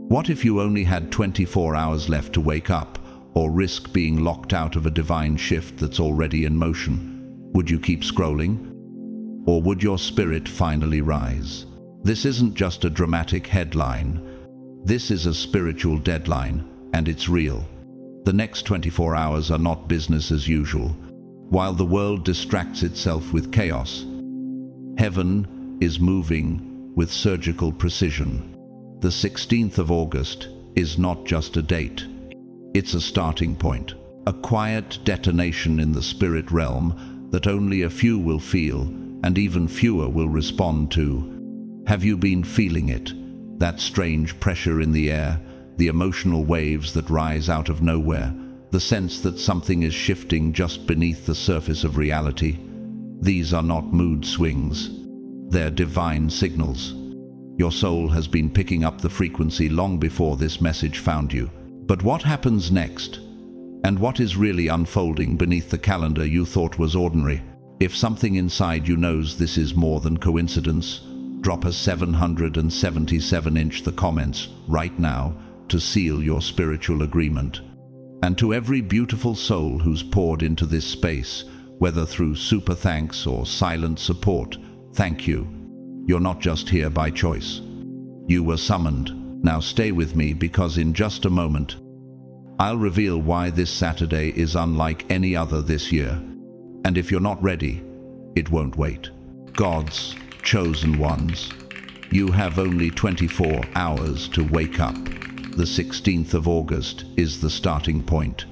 What if you only had 24 hours left to wake up, or risk being locked out of a divine shift that's already in motion? Would you keep scrolling? Or would your spirit finally rise? This isn't just a dramatic headline. This is a spiritual deadline, and it's real. The next 24 hours are not business as usual. While the world distracts itself with chaos, heaven is moving with surgical precision. The 16th of August is not just a date. It's a starting point, a quiet detonation in the spirit realm that only a few will feel and even fewer will respond to. Have you been feeling it? That strange pressure in the air, the emotional waves that rise out of nowhere, the sense that something is shifting just beneath the surface of reality. These are not mood swings. They're divine signals. Your soul has been picking up the frequency long before this message found you. But what happens next? And what is really unfolding beneath the calendar you thought was ordinary? If something inside you knows this is more than coincidence, drop a 777-inch the comments right now to seal your spiritual agreement. And to every beautiful soul who's poured into this space, whether through super thanks or silent support, thank you. You're not just here by choice. You were summoned. Now stay with me, because in just a moment, I'll reveal why this Saturday is unlike any other this year. And if you're not ready, it won't wait. God's chosen ones, you have only 24 hours to wake up. The 16th of August is the starting point.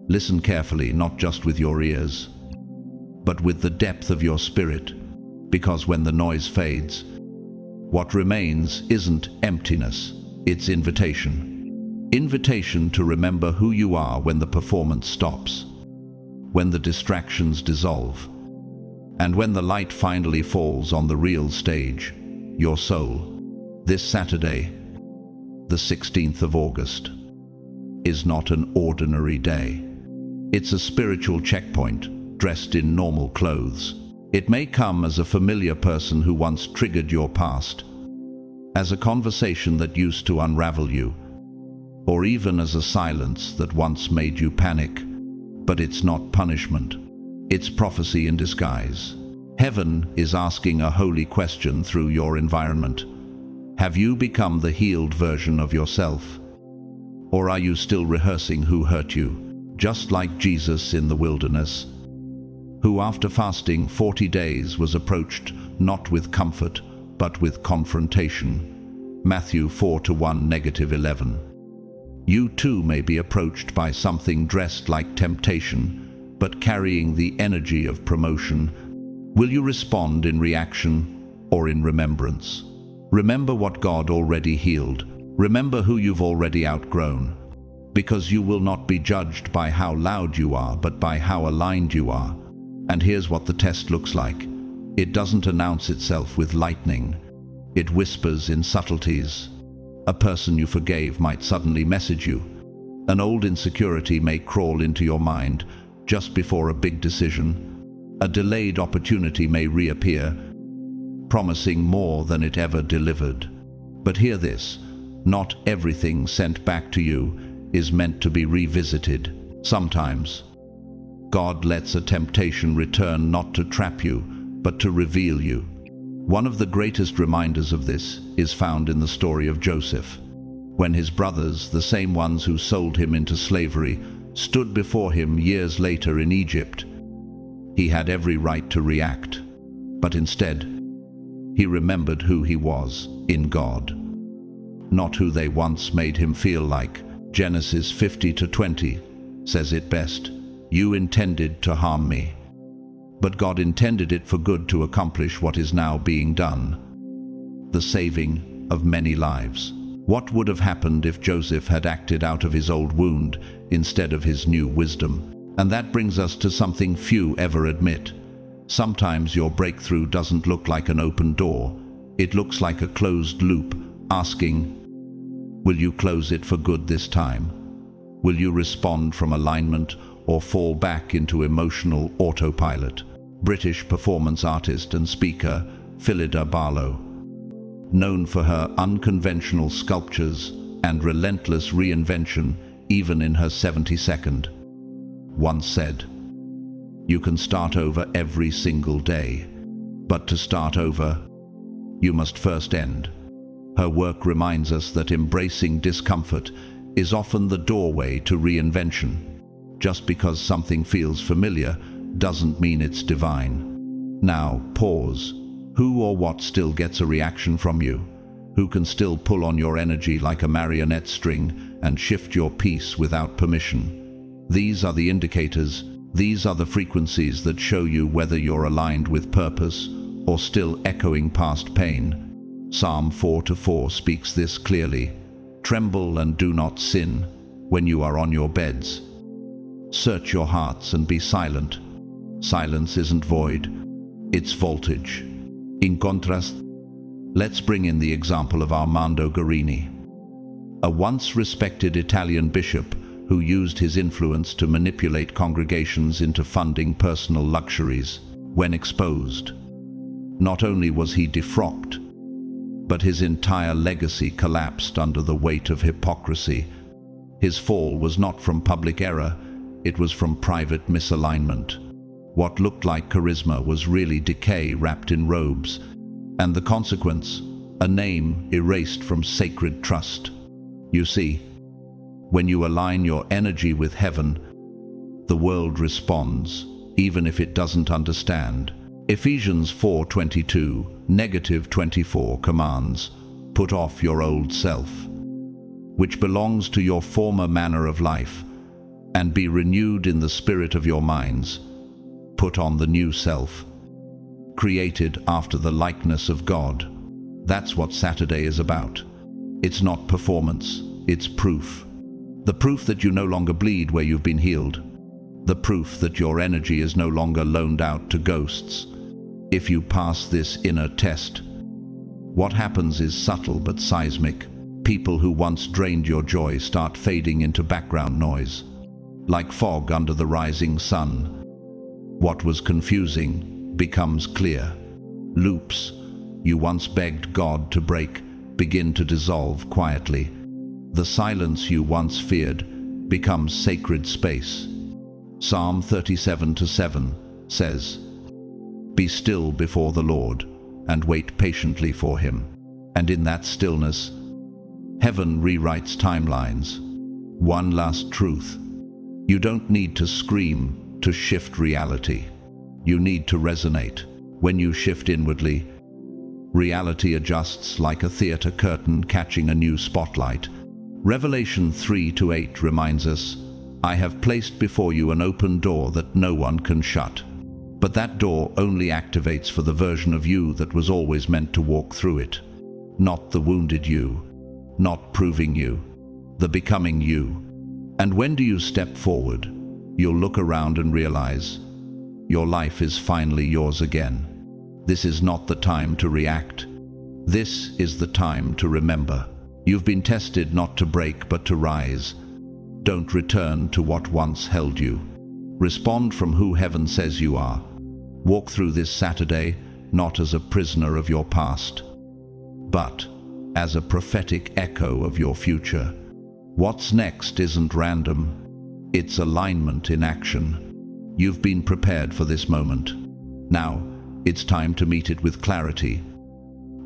Listen carefully, not just with your ears, but with the depth of your spirit, because when the noise fades, what remains isn't emptiness, it's invitation. Invitation to remember who you are when the performance stops, when the distractions dissolve, and when the light finally falls on the real stage, your soul. This Saturday, the 16th of August, is not an ordinary day. It's a spiritual checkpoint, dressed in normal clothes. It may come as a familiar person who once triggered your past, as a conversation that used to unravel you, or even as a silence that once made you panic. But it's not punishment. It's prophecy in disguise. Heaven is asking a holy question through your environment. Have you become the healed version of yourself? Or are you still rehearsing who hurt you? Just like Jesus in the wilderness, who after fasting 40 days was approached not with comfort, but with confrontation. Matthew 4:1-11. You too may be approached by something dressed like temptation, but carrying the energy of promotion. Will you respond in reaction or in remembrance? Remember what God already healed. Remember who you've already outgrown. Because you will not be judged by how loud you are, but by how aligned you are. And here's what the test looks like. It doesn't announce itself with lightning. It whispers in subtleties. A person you forgave might suddenly message you. An old insecurity may crawl into your mind just before a big decision. A delayed opportunity may reappear, promising more than it ever delivered. But hear this, not everything sent back to you is meant to be revisited. Sometimes, God lets a temptation return not to trap you, but to reveal you. One of the greatest reminders of this is found in the story of Joseph, when his brothers, the same ones who sold him into slavery, stood before him years later in Egypt. He had every right to react, but instead, he remembered who he was in God, not who they once made him feel like. Genesis 50:20 says it best, "You intended to harm me, but God intended it for good to accomplish what is now being done, the saving of many lives." What would have happened if Joseph had acted out of his old wound instead of his new wisdom? And that brings us to something few ever admit. Sometimes your breakthrough doesn't look like an open door. It looks like a closed loop, asking, will you close it for good this time? Will you respond from alignment or fall back into emotional autopilot? British performance artist and speaker Phillida Barlow, known for her unconventional sculptures and relentless reinvention even in her 72nd, once said, "You can start over every single day, but to start over, you must first end." Her work reminds us that embracing discomfort is often the doorway to reinvention. Just because something feels familiar doesn't mean it's divine. Now, pause. Who or what still gets a reaction from you? Who can still pull on your energy like a marionette string and shift your peace without permission? These are the indicators. These are the frequencies that show you whether you're aligned with purpose or still echoing past pain. Psalm 4:4 speaks this clearly. Tremble and do not sin when you are on your beds. Search your hearts and be silent. Silence isn't void, it's voltage. In contrast, let's bring in the example of Armando Guarini, a once respected Italian bishop who used his influence to manipulate congregations into funding personal luxuries. When exposed, not only was he defrocked, but his entire legacy collapsed under the weight of hypocrisy. His fall was not from public error, it was from private misalignment. What looked like charisma was really decay wrapped in robes, and the consequence, a name erased from sacred trust. You see, when you align your energy with heaven, the world responds, even if it doesn't understand. Ephesians 4:22, -24 commands, "Put off your old self, which belongs to your former manner of life, and be renewed in the spirit of your minds. Put on the new self, created after the likeness of God." That's what Saturday is about. It's not performance, it's proof. The proof that you no longer bleed where you've been healed. The proof that your energy is no longer loaned out to ghosts. If you pass this inner test, what happens is subtle but seismic. People who once drained your joy start fading into background noise, like fog under the rising sun. What was confusing becomes clear. Loops you once begged God to break begin to dissolve quietly. The silence you once feared becomes sacred space. Psalm 37:7 says, "Be still before the Lord, and wait patiently for him." And in that stillness, heaven rewrites timelines. One last truth. You don't need to scream to shift reality. You need to resonate. When you shift inwardly, reality adjusts like a theater curtain catching a new spotlight. Revelation 3:8 reminds us, "I have placed before you an open door that no one can shut." But that door only activates for the version of you that was always meant to walk through it. Not the wounded you, not proving you, the becoming you. And when do you step forward? You'll look around and realize your life is finally yours again. This is not the time to react. This is the time to remember. You've been tested not to break but to rise. Don't return to what once held you. Respond from who heaven says you are. Walk through this Saturday not as a prisoner of your past, but as a prophetic echo of your future. What's next isn't random. It's alignment in action. You've been prepared for this moment. Now, it's time to meet it with clarity,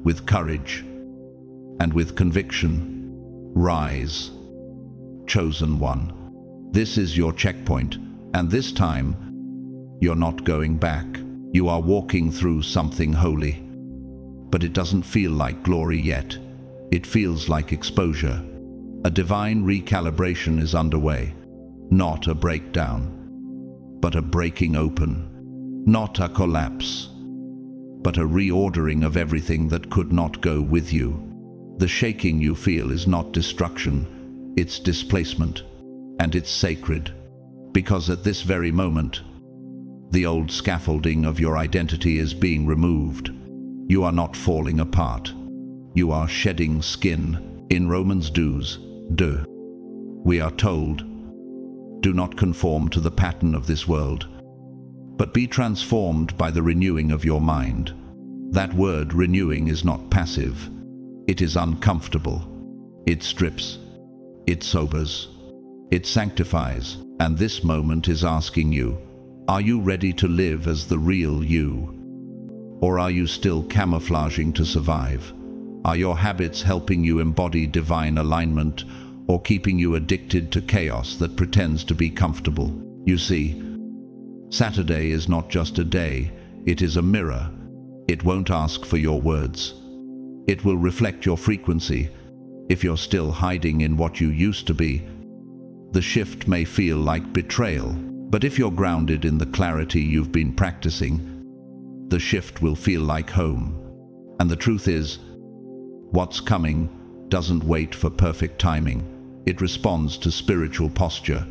with courage, and with conviction. Rise, chosen one. This is your checkpoint, and this time, you're not going back. You are walking through something holy. But it doesn't feel like glory yet. It feels like exposure. A divine recalibration is underway. Not a breakdown, but a breaking open. Not a collapse, but a reordering of everything that could not go with you. The shaking you feel is not destruction, it's displacement, and it's sacred. Because at this very moment, the old scaffolding of your identity is being removed. You are not falling apart. You are shedding skin. In Romans 12, we are told, Do not conform to the pattern of this world, but be transformed by the renewing of your mind. That word renewing is not passive. It is uncomfortable. It strips. It sobers. It sanctifies. And this moment is asking you, are you ready to live as the real you? Or are you still camouflaging to survive? Are your habits helping you embody divine alignment, or keeping you addicted to chaos that pretends to be comfortable? You see, Saturday is not just a day, it is a mirror. It won't ask for your words. It will reflect your frequency. If you're still hiding in what you used to be, the shift may feel like betrayal. But if you're grounded in the clarity you've been practicing, the shift will feel like home. And the truth is, what's coming doesn't wait for perfect timing. It responds to spiritual posture.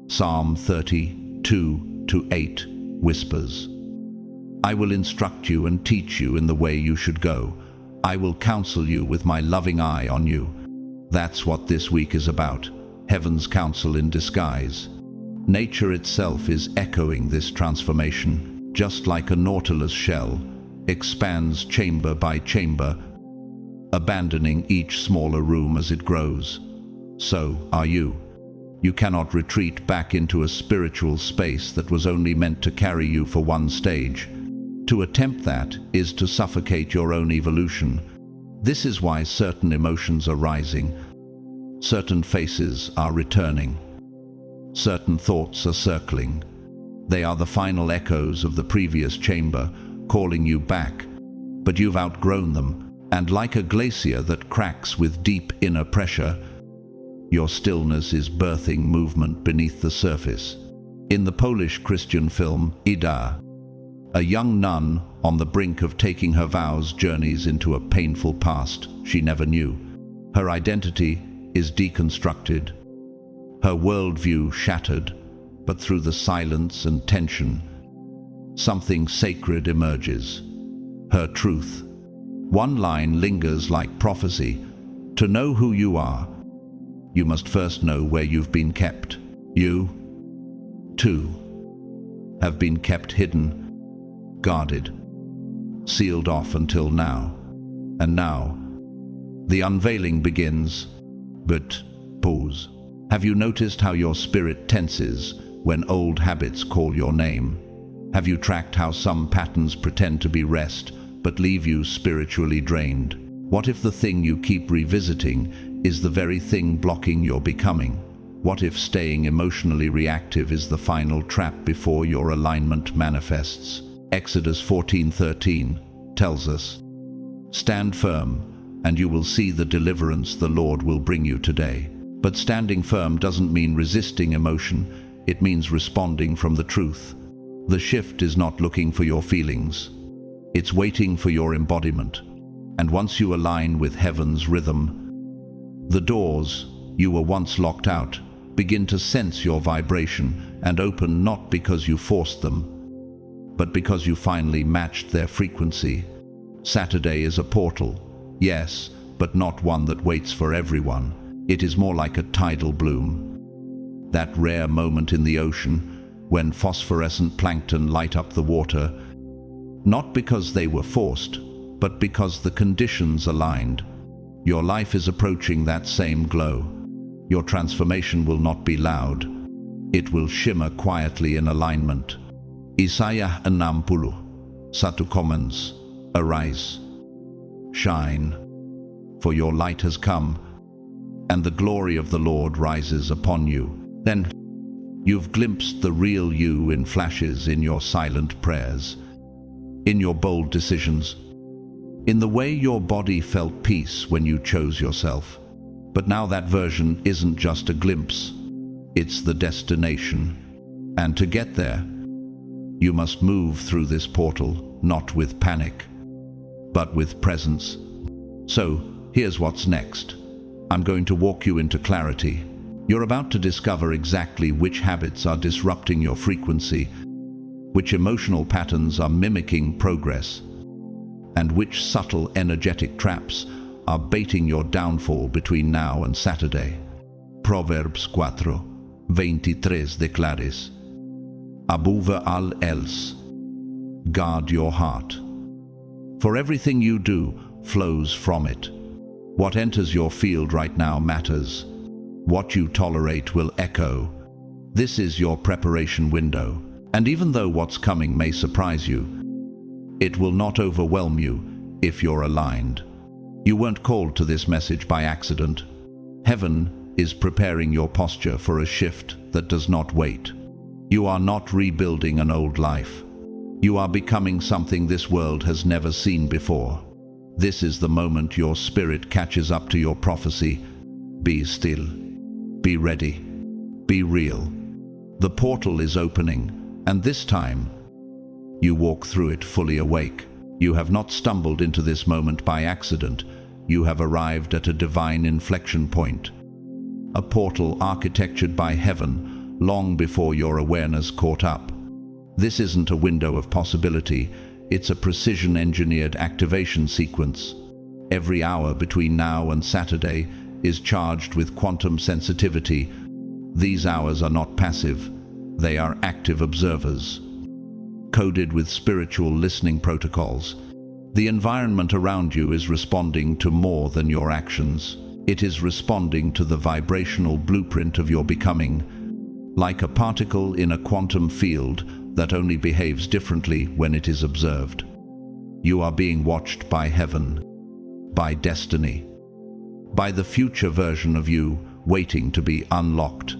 Psalm 32:8 whispers, I will instruct you and teach you in the way you should go. I will counsel you with my loving eye on you. That's what this week is about. Heaven's counsel in disguise. Nature itself is echoing this transformation, just like a nautilus shell expands chamber by chamber, abandoning each smaller room as it grows. So are you. You cannot retreat back into a spiritual space that was only meant to carry you for one stage. To attempt that is to suffocate your own evolution. This is why certain emotions are rising, certain faces are returning, certain thoughts are circling. They are the final echoes of the previous chamber, calling you back, but you've outgrown them, and like a glacier that cracks with deep inner pressure, your stillness is birthing movement beneath the surface. In the Polish Christian film Ida, a young nun on the brink of taking her vows journeys into a painful past she never knew. Her identity is deconstructed, her worldview shattered, but through the silence and tension, something sacred emerges. Her truth. One line lingers like prophecy. To know who you are, you must first know where you've been kept. You, too, have been kept hidden, guarded, sealed off until now. And now, the unveiling begins. But pause. Have you noticed how your spirit tenses when old habits call your name? Have you tracked how some patterns pretend to be rest, but leave you spiritually drained? What if the thing you keep revisiting is the very thing blocking your becoming? What if staying emotionally reactive is the final trap before your alignment manifests? Exodus 14:13 tells us, stand firm, and you will see the deliverance the Lord will bring you today. But standing firm doesn't mean resisting emotion, it means responding from the truth. The shift is not looking for your feelings, it's waiting for your embodiment. And once you align with heaven's rhythm, the doors you were once locked out begin to sense your vibration and open, not because you forced them, but because you finally matched their frequency. Saturday is a portal, yes, but not one that waits for everyone. It is more like a tidal bloom. That rare moment in the ocean when phosphorescent plankton light up the water, not because they were forced, but because the conditions aligned. Your life is approaching that same glow. Your transformation will not be loud. It will shimmer quietly in alignment. Isaiah 60:1 comments, arise, shine, for your light has come, and the glory of the Lord rises upon you. Then you've glimpsed the real you in flashes, in your silent prayers, in your bold decisions, in the way your body felt peace when you chose yourself. But now that version isn't just a glimpse, it's the destination. And to get there, you must move through this portal, not with panic, but with presence. So, here's what's next. I'm going to walk you into clarity. You're about to discover exactly which habits are disrupting your frequency, which emotional patterns are mimicking progress, and which subtle energetic traps are baiting your downfall between now and Saturday. Proverbs 4, 23 declares, Above all else, guard your heart. For everything you do flows from it. What enters your field right now matters. What you tolerate will echo. This is your preparation window. And even though what's coming may surprise you, it will not overwhelm you if you're aligned. You weren't called to this message by accident. Heaven is preparing your posture for a shift that does not wait. You are not rebuilding an old life. You are becoming something this world has never seen before. This is the moment your spirit catches up to your prophecy. Be still. Be ready. Be real. The portal is opening, and this time, you walk through it fully awake. You have not stumbled into this moment by accident. You have arrived at a divine inflection point. A portal architectured by heaven long before your awareness caught up. This isn't a window of possibility. It's a precision-engineered activation sequence. Every hour between now and Saturday is charged with quantum sensitivity. These hours are not passive. They are active observers. Coded with spiritual listening protocols, the environment around you is responding to more than your actions. It is responding to the vibrational blueprint of your becoming, like a particle in a quantum field that only behaves differently when it is observed. You are being watched by heaven, by destiny, by the future version of you waiting to be unlocked.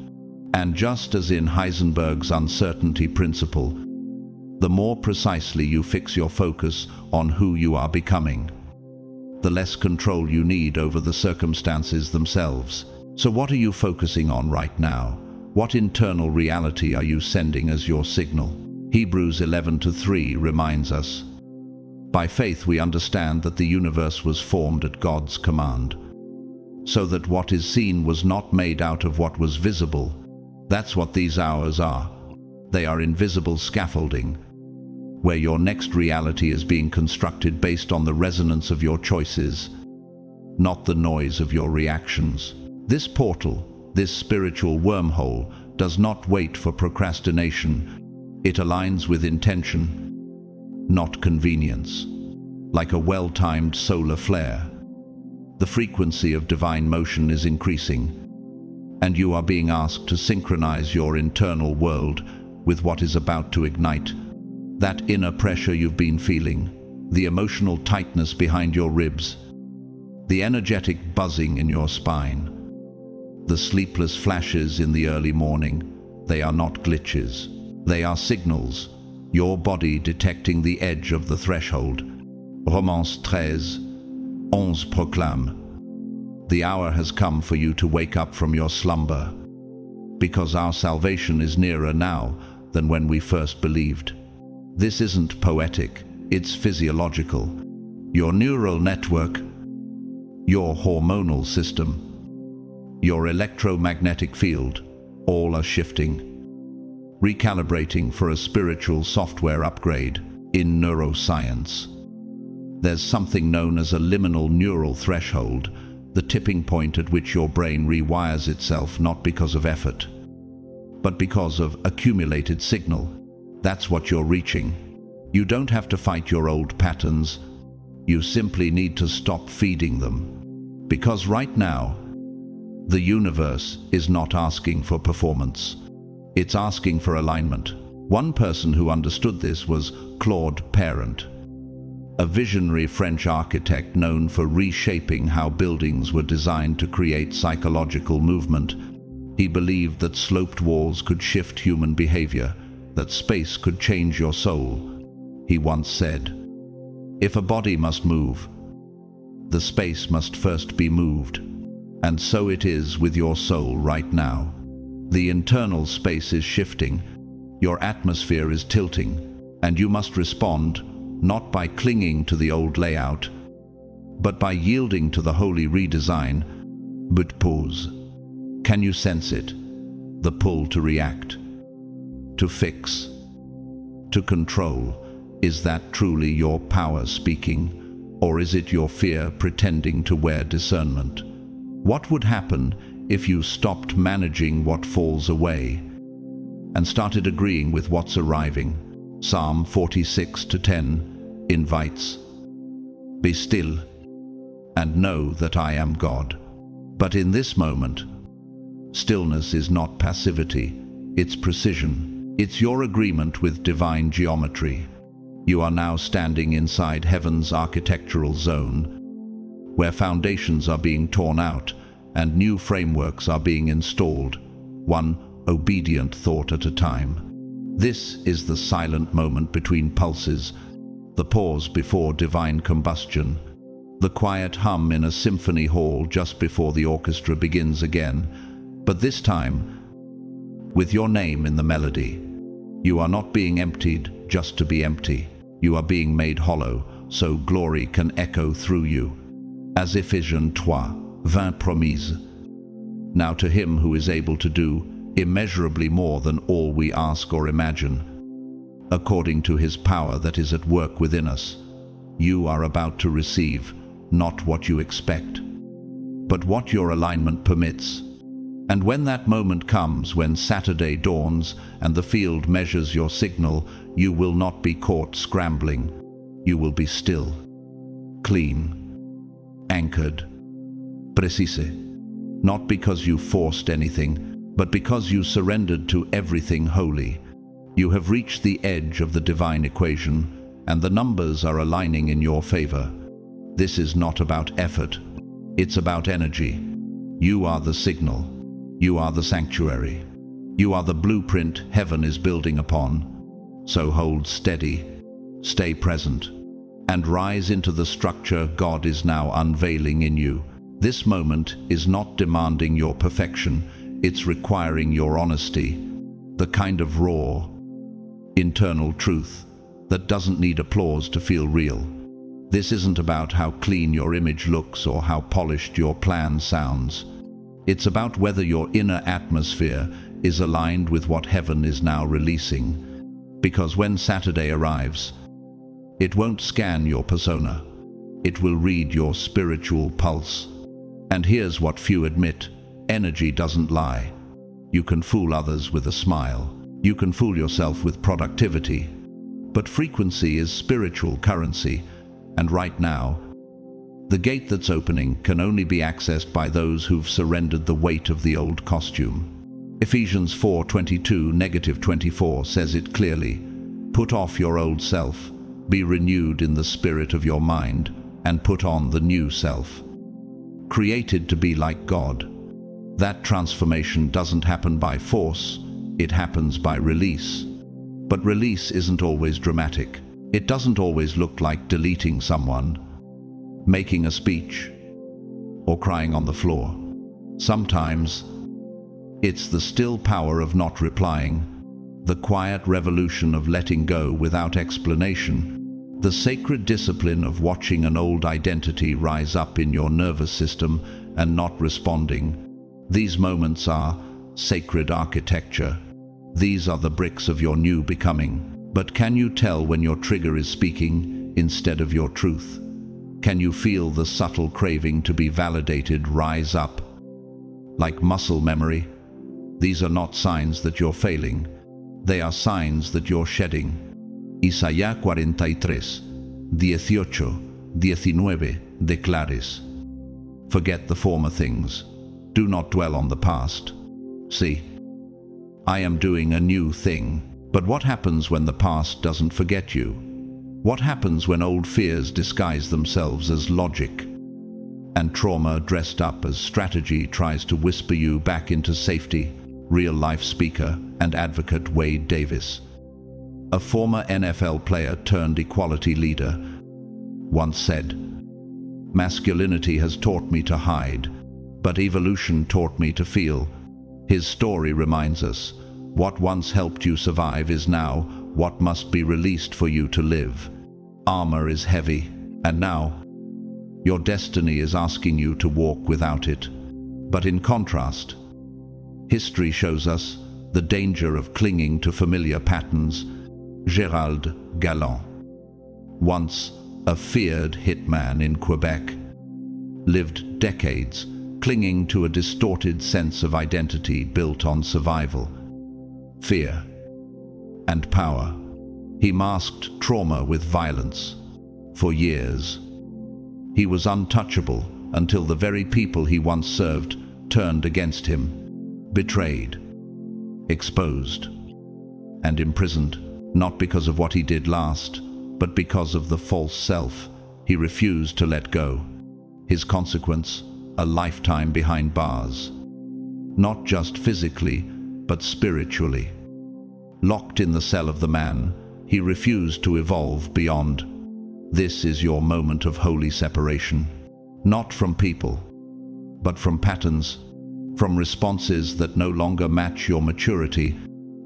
And just as in Heisenberg's uncertainty principle, the more precisely you fix your focus on who you are becoming, the less control you need over the circumstances themselves. So what are you focusing on right now? What internal reality are you sending as your signal? Hebrews 11:3 reminds us, by faith we understand that the universe was formed at God's command, so that what is seen was not made out of what was visible. That's what these hours are. They are invisible scaffolding, where your next reality is being constructed based on the resonance of your choices, not the noise of your reactions. This portal, this spiritual wormhole, does not wait for procrastination. It aligns with intention, not convenience. Like a well-timed solar flare, the frequency of divine motion is increasing, and you are being asked to synchronize your internal world with what is about to ignite. That inner pressure you've been feeling, the emotional tightness behind your ribs, the energetic buzzing in your spine, the sleepless flashes in the early morning, they are not glitches. They are signals, your body detecting the edge of the threshold. Romans 13:11 proclame, the hour has come for you to wake up from your slumber, because our salvation is nearer now than when we first believed. This isn't poetic, it's physiological. Your neural network, your hormonal system, your electromagnetic field, all are shifting, recalibrating for a spiritual software upgrade. In neuroscience, there's something known as a liminal neural threshold, the tipping point at which your brain rewires itself not because of effort, but because of accumulated signal. That's what you're reaching. You don't have to fight your old patterns. You simply need to stop feeding them. Because right now, the universe is not asking for performance. It's asking for alignment. One person who understood this was Claude Parent, a visionary French architect known for reshaping how buildings were designed to create psychological movement. He believed that sloped walls could shift human behavior, that space could change your soul. He once said, if a body must move, the space must first be moved. And so it is with your soul right now. The internal space is shifting, your atmosphere is tilting, and you must respond, not by clinging to the old layout, but by yielding to the holy redesign. But pause. Can you sense it? The pull to react, to fix, to control. Is that truly your power speaking, or is it your fear pretending to wear discernment? What would happen if you stopped managing what falls away and started agreeing with what's arriving. Psalm 46:10 invites, "Be still and know that I am God." But in this moment, stillness is not passivity, it's precision. It's your agreement with divine geometry. You are now standing inside heaven's architectural zone, where foundations are being torn out and new frameworks are being installed, one obedient thought at a time. This is the silent moment between pulses, the pause before divine combustion, the quiet hum in a symphony hall just before the orchestra begins again, but this time with your name in the melody. You are not being emptied just to be empty. You are being made hollow, so glory can echo through you. As Ephesians 3:20 promise. Now to him who is able to do immeasurably more than all we ask or imagine, according to his power that is at work within us, you are about to receive not what you expect, but what your alignment permits. And when that moment comes, when Saturday dawns and the field measures your signal, you will not be caught scrambling. You will be still, clean, anchored, precise. Not because you forced anything, but because you surrendered to everything holy. You have reached the edge of the divine equation, and the numbers are aligning in your favor. This is not about effort, it's about energy. You are the signal. You are the sanctuary. You are the blueprint heaven is building upon. So hold steady, stay present, and rise into the structure God is now unveiling in you. This moment is not demanding your perfection, it's requiring your honesty, the kind of raw, internal truth that doesn't need applause to feel real. This isn't about how clean your image looks or how polished your plan sounds. It's about whether your inner atmosphere is aligned with what heaven is now releasing. Because when Saturday arrives, it won't scan your persona. It will read your spiritual pulse. And here's what few admit: energy doesn't lie. You can fool others with a smile. You can fool yourself with productivity. But frequency is spiritual currency, and right now, the gate that's opening can only be accessed by those who've surrendered the weight of the old costume. Ephesians 4:22-24 says it clearly. Put off your old self, be renewed in the spirit of your mind, and put on the new self, created to be like God. That transformation doesn't happen by force, it happens by release. But release isn't always dramatic. It doesn't always look like deleting someone, making a speech, or crying on the floor. Sometimes, it's the still power of not replying, the quiet revolution of letting go without explanation, the sacred discipline of watching an old identity rise up in your nervous system and not responding. These moments are sacred architecture. These are the bricks of your new becoming. But can you tell when your trigger is speaking instead of your truth? Can you feel the subtle craving to be validated rise up? Like muscle memory, these are not signs that you're failing. They are signs that you're shedding. Isaías 43:18-19 declares, "Forget the former things. Do not dwell on the past. See, I am doing a new thing." But what happens when the past doesn't forget you? What happens when old fears disguise themselves as logic, and trauma dressed up as strategy tries to whisper you back into safety? Real-life speaker and advocate Wade Davis, a former NFL player turned equality leader, once said, "Masculinity has taught me to hide, but evolution taught me to feel." His story reminds us, what once helped you survive is now what must be released for you to live. Armor is heavy, and now your destiny is asking you to walk without it. But in contrast, history shows us the danger of clinging to familiar patterns. Gérald Galland, once a feared hitman in Quebec, lived decades clinging to a distorted sense of identity built on survival, fear, and power. He masked trauma with violence. For years, he was untouchable until the very people he once served turned against him, betrayed, exposed, and imprisoned, not because of what he did last, but because of the false self he refused to let go. His consequence, a lifetime behind bars. Not just physically, but spiritually. Locked in the cell of the man, he refused to evolve beyond. This is your moment of holy separation. Not from people, but from patterns, from responses that no longer match your maturity,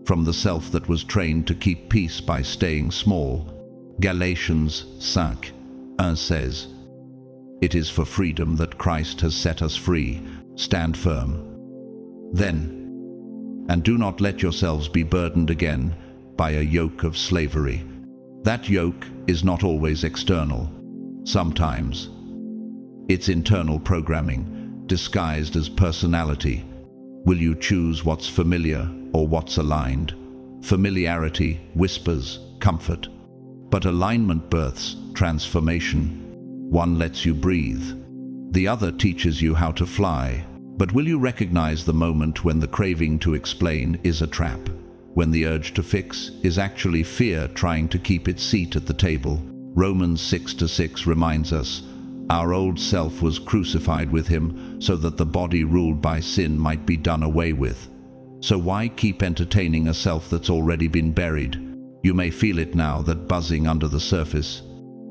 from the self that was trained to keep peace by staying small. Galatians 5:1 says, "It is for freedom that Christ has set us free. Stand firm, then, and do not let yourselves be burdened again by a yoke of slavery." That yoke is not always external. Sometimes it's internal programming, disguised as personality. Will you choose what's familiar or what's aligned? Familiarity whispers comfort, but alignment births transformation. One lets you breathe. The other teaches you how to fly. But will you recognize the moment when the craving to explain is a trap? When the urge to fix is actually fear trying to keep its seat at the table? Romans 6:6 reminds us, our old self was crucified with him so that the body ruled by sin might be done away with. So why keep entertaining a self that's already been buried? You may feel it now, that buzzing under the surface.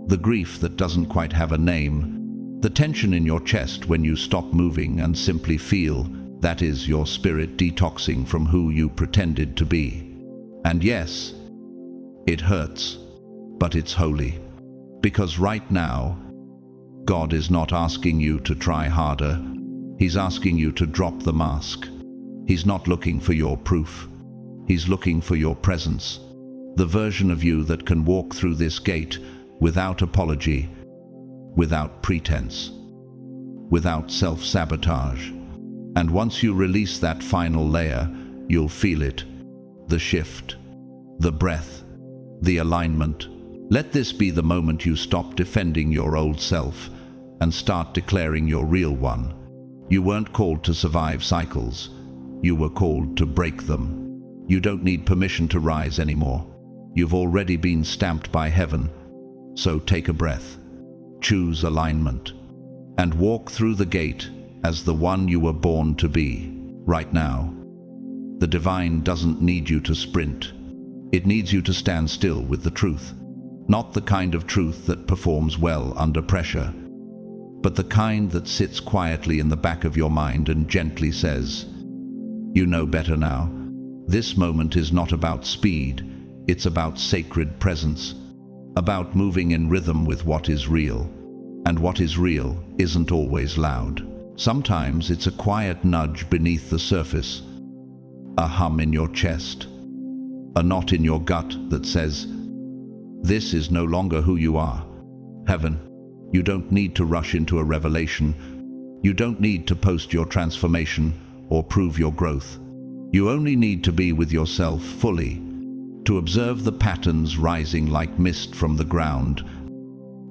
The grief that doesn't quite have a name. The tension in your chest when you stop moving and simply feel. That is your spirit detoxing from who you pretended to be. And yes, it hurts, but it's holy. Because right now, God is not asking you to try harder. He's asking you to drop the mask. He's not looking for your proof. He's looking for your presence. The version of you that can walk through this gate without apology, without pretense, without self-sabotage. And once you release that final layer, you'll feel it. The shift, the breath, the alignment. Let this be the moment you stop defending your old self and start declaring your real one. You weren't called to survive cycles. You were called to break them. You don't need permission to rise anymore. You've already been stamped by heaven. So take a breath, choose alignment, and walk through the gate as the one you were born to be. Right now, the divine doesn't need you to sprint. It needs you to stand still with the truth. Not the kind of truth that performs well under pressure, but the kind that sits quietly in the back of your mind and gently says, "You know better now." This moment is not about speed, it's about sacred presence, about moving in rhythm with what is real. And what is real isn't always loud. Sometimes it's a quiet nudge beneath the surface, a hum in your chest, a knot in your gut that says, "This is no longer who you are." Heaven, you don't need to rush into a revelation. You don't need to post your transformation or prove your growth. You only need to be with yourself fully, to observe the patterns rising like mist from the ground,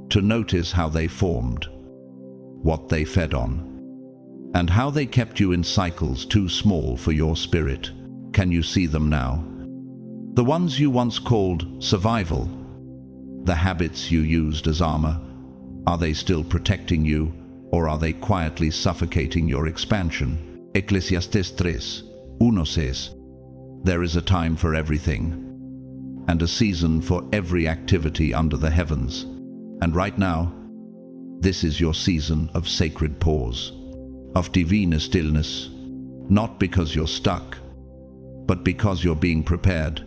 to notice how they formed, what they fed on, and how they kept you in cycles too small for your spirit. Can you see them now? The ones you once called survival, the habits you used as armor, are they still protecting you, or are they quietly suffocating your expansion? Ecclesiastes 3:1 says, "There is a time for everything, and a season for every activity under the heavens." And right now, this is your season of sacred pause, of divine stillness, not because you're stuck, but because you're being prepared.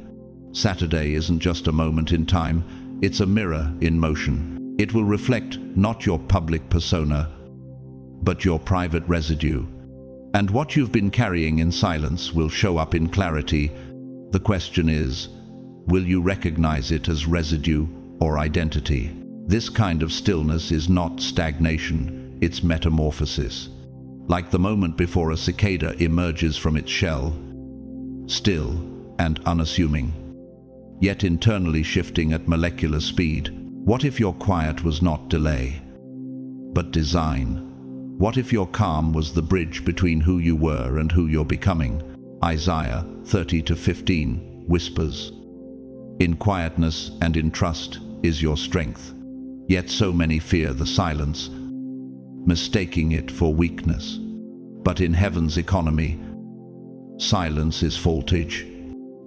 Saturday isn't just a moment in time, it's a mirror in motion. It will reflect not your public persona, but your private residue. And what you've been carrying in silence will show up in clarity. The question is, will you recognize it as residue or identity? This kind of stillness is not stagnation, it's metamorphosis. like the moment before a cicada emerges from its shell, still and unassuming, yet internally shifting at molecular speed. What if your quiet was not delay, but design? What if your calm was the bridge between who you were and who you're becoming? Isaiah 30:15 whispers, "In quietness and in trust is your strength." Yet so many fear the silence, mistaking it for weakness. But in heaven's economy, silence is voltage.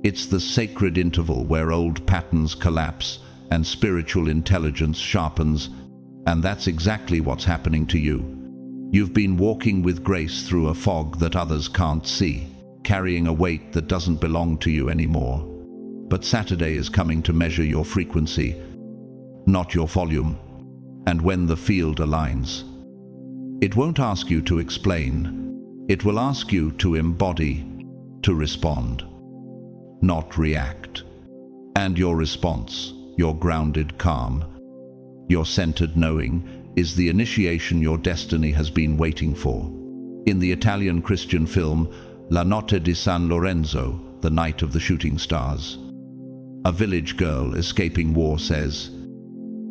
It's the sacred interval where old patterns collapse and spiritual intelligence sharpens, and that's exactly what's happening to you. You've been walking with grace through a fog that others can't see, carrying a weight that doesn't belong to you anymore. But Saturday is coming to measure your frequency, not your volume. And when the field aligns, it won't ask you to explain. It will ask you to embody, to respond, not react. And your response, your grounded calm, your centered knowing, is the initiation your destiny has been waiting for. In the Italian Christian film La Notte di San Lorenzo, The Night of the Shooting Stars, a village girl escaping war says,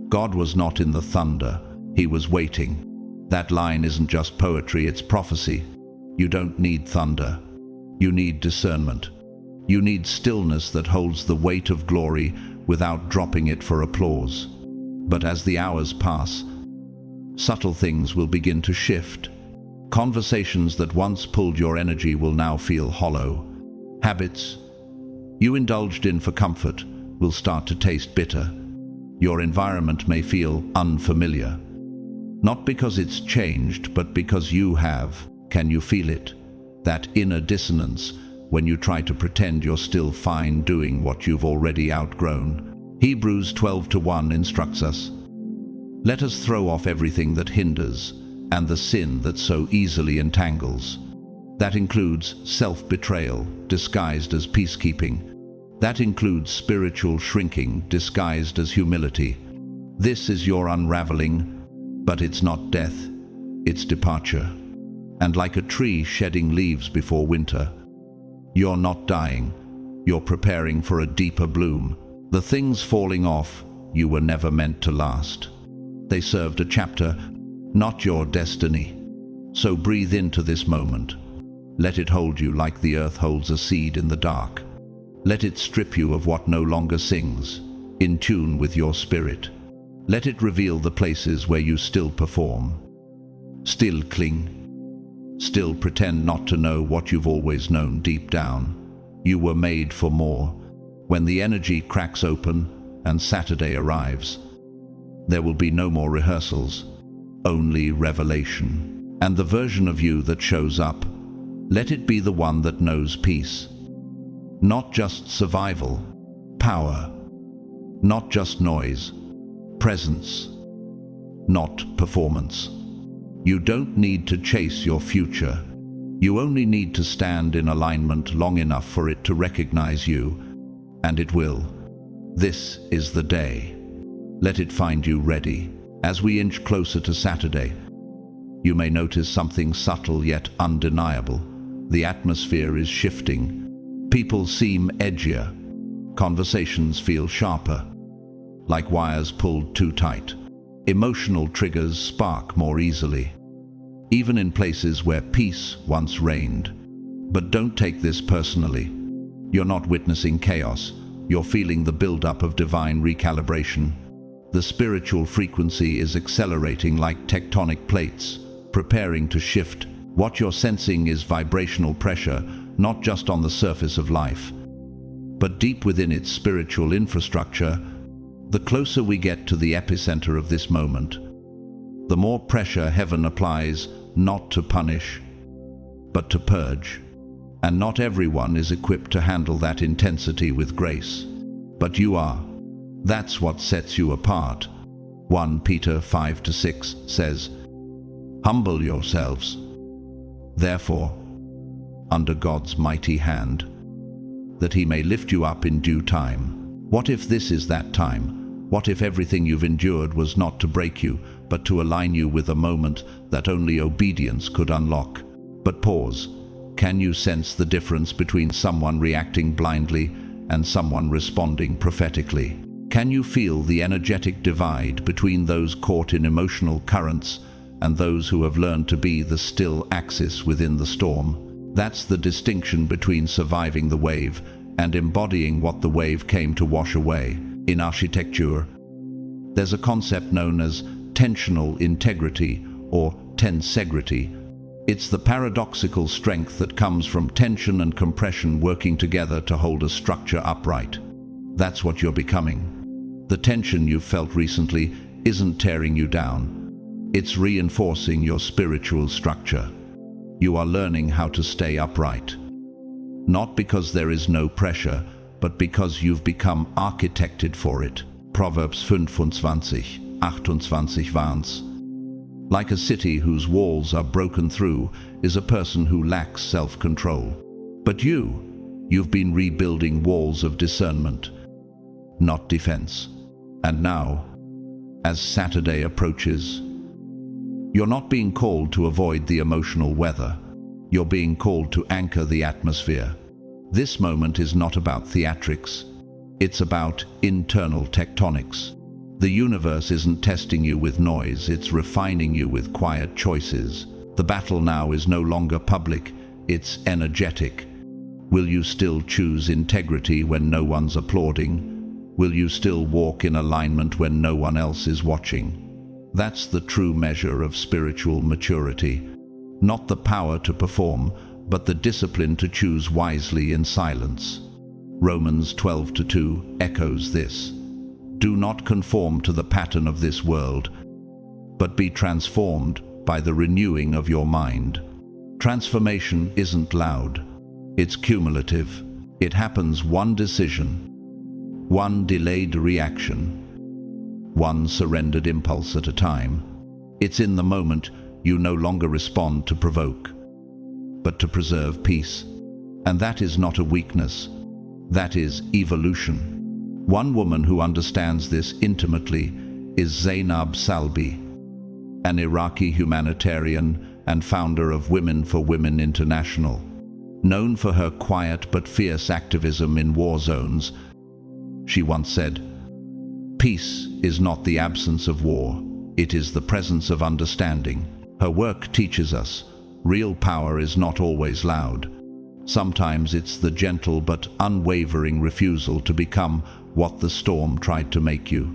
"God was not in the thunder, he was waiting." That line isn't just poetry, it's prophecy. You don't need thunder. You need discernment. You need stillness that holds the weight of glory without dropping it for applause. But as the hours pass, subtle things will begin to shift. Conversations that once pulled your energy will now feel hollow. Habits you indulged in for comfort will start to taste bitter. Your environment may feel unfamiliar. Not because it's changed, but because you have. Can you feel it? That inner dissonance when you try to pretend you're still fine doing what you've already outgrown. Hebrews 12:1 instructs us, "Let us throw off everything that hinders and the sin that so easily entangles." That includes self-betrayal disguised as peacekeeping. That includes spiritual shrinking disguised as humility. This is your unraveling, but it's not death, it's departure. And like a tree shedding leaves before winter, you're not dying, you're preparing for a deeper bloom. The things falling off you were never meant to last. They served a chapter, not your destiny. So breathe into this moment. Let it hold you like the earth holds a seed in the dark. Let it strip you of what no longer sings, in tune with your spirit. Let it reveal the places where you still perform, still cling, still pretend not to know what you've always known deep down. You were made for more. When the energy cracks open and Saturday arrives, there will be no more rehearsals, only revelation. And the version of you that shows up, let it be the one that knows peace. Not just survival, power. Not just noise, presence. Not performance. You don't need to chase your future. You only need to stand in alignment long enough for it to recognize you, and it will. This is the day. Let it find you ready. As we inch closer to Saturday, you may notice something subtle yet undeniable. The atmosphere is shifting. People seem edgier. Conversations feel sharper, like wires pulled too tight. Emotional triggers spark more easily, even in places where peace once reigned. But don't take this personally. You're not witnessing chaos. You're feeling the buildup of divine recalibration. The spiritual frequency is accelerating like tectonic plates, preparing to shift. What you're sensing is vibrational pressure, not just on the surface of life, but deep within its spiritual infrastructure. The closer we get to the epicenter of this moment, the more pressure heaven applies, not to punish, but to purge. And not everyone is equipped to handle that intensity with grace. But you are. That's what sets you apart. 1 Peter 5-6 says, "Humble yourselves, therefore, under God's mighty hand, that he may lift you up in due time." What if this is that time? What if everything you've endured was not to break you, but to align you with a moment that only obedience could unlock? But pause. Can you sense the difference between someone reacting blindly and someone responding prophetically? Can you feel the energetic divide between those caught in emotional currents and those who have learned to be the still axis within the storm? That's the distinction between surviving the wave and embodying what the wave came to wash away. In architecture, there's a concept known as tensional integrity or tensegrity. It's the paradoxical strength that comes from tension and compression working together to hold a structure upright. That's what you're becoming. The tension you've felt recently isn't tearing you down. It's reinforcing your spiritual structure. You are learning how to stay upright. Not because there is no pressure, but because you've become architected for it. Proverbs 25:28 warns. Like a city whose walls are broken through is a person who lacks self-control. But you've been rebuilding walls of discernment, not defense. And now, as Saturday approaches, you're not being called to avoid the emotional weather. You're being called to anchor the atmosphere. This moment is not about theatrics. It's about internal tectonics. The universe isn't testing you with noise, it's refining you with quiet choices. The battle now is no longer public, it's energetic. Will you still choose integrity when no one's applauding? Will you still walk in alignment when no one else is watching? That's the true measure of spiritual maturity. Not the power to perform, but the discipline to choose wisely in silence. Romans 12:2 echoes this. Do not conform to the pattern of this world, but be transformed by the renewing of your mind. Transformation isn't loud. It's cumulative. It happens one decision, one delayed reaction, one surrendered impulse at a time. It's in the moment you no longer respond to provoke, but to preserve peace. And that is not a weakness. That is evolution. One woman who understands this intimately is Zainab Salbi, an Iraqi humanitarian and founder of Women for Women International. Known for her quiet but fierce activism in war zones, she once said, "Peace is not the absence of war, it is the presence of understanding." Her work teaches us, real power is not always loud. Sometimes it's the gentle but unwavering refusal to become what the storm tried to make you.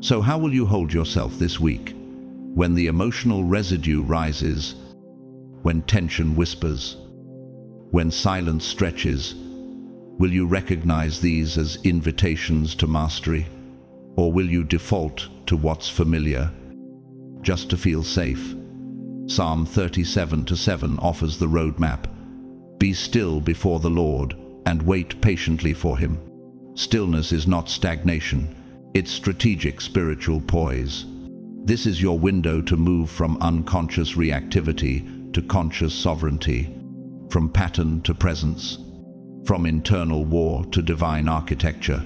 So how will you hold yourself this week? When the emotional residue rises, when tension whispers, when silence stretches, will you recognize these as invitations to mastery? Or will you default to what's familiar, just to feel safe? Psalm 37:7 offers the roadmap. Be still before the Lord and wait patiently for Him. Stillness is not stagnation, it's strategic spiritual poise. This is your window to move from unconscious reactivity to conscious sovereignty, from pattern to presence, from internal war to divine architecture.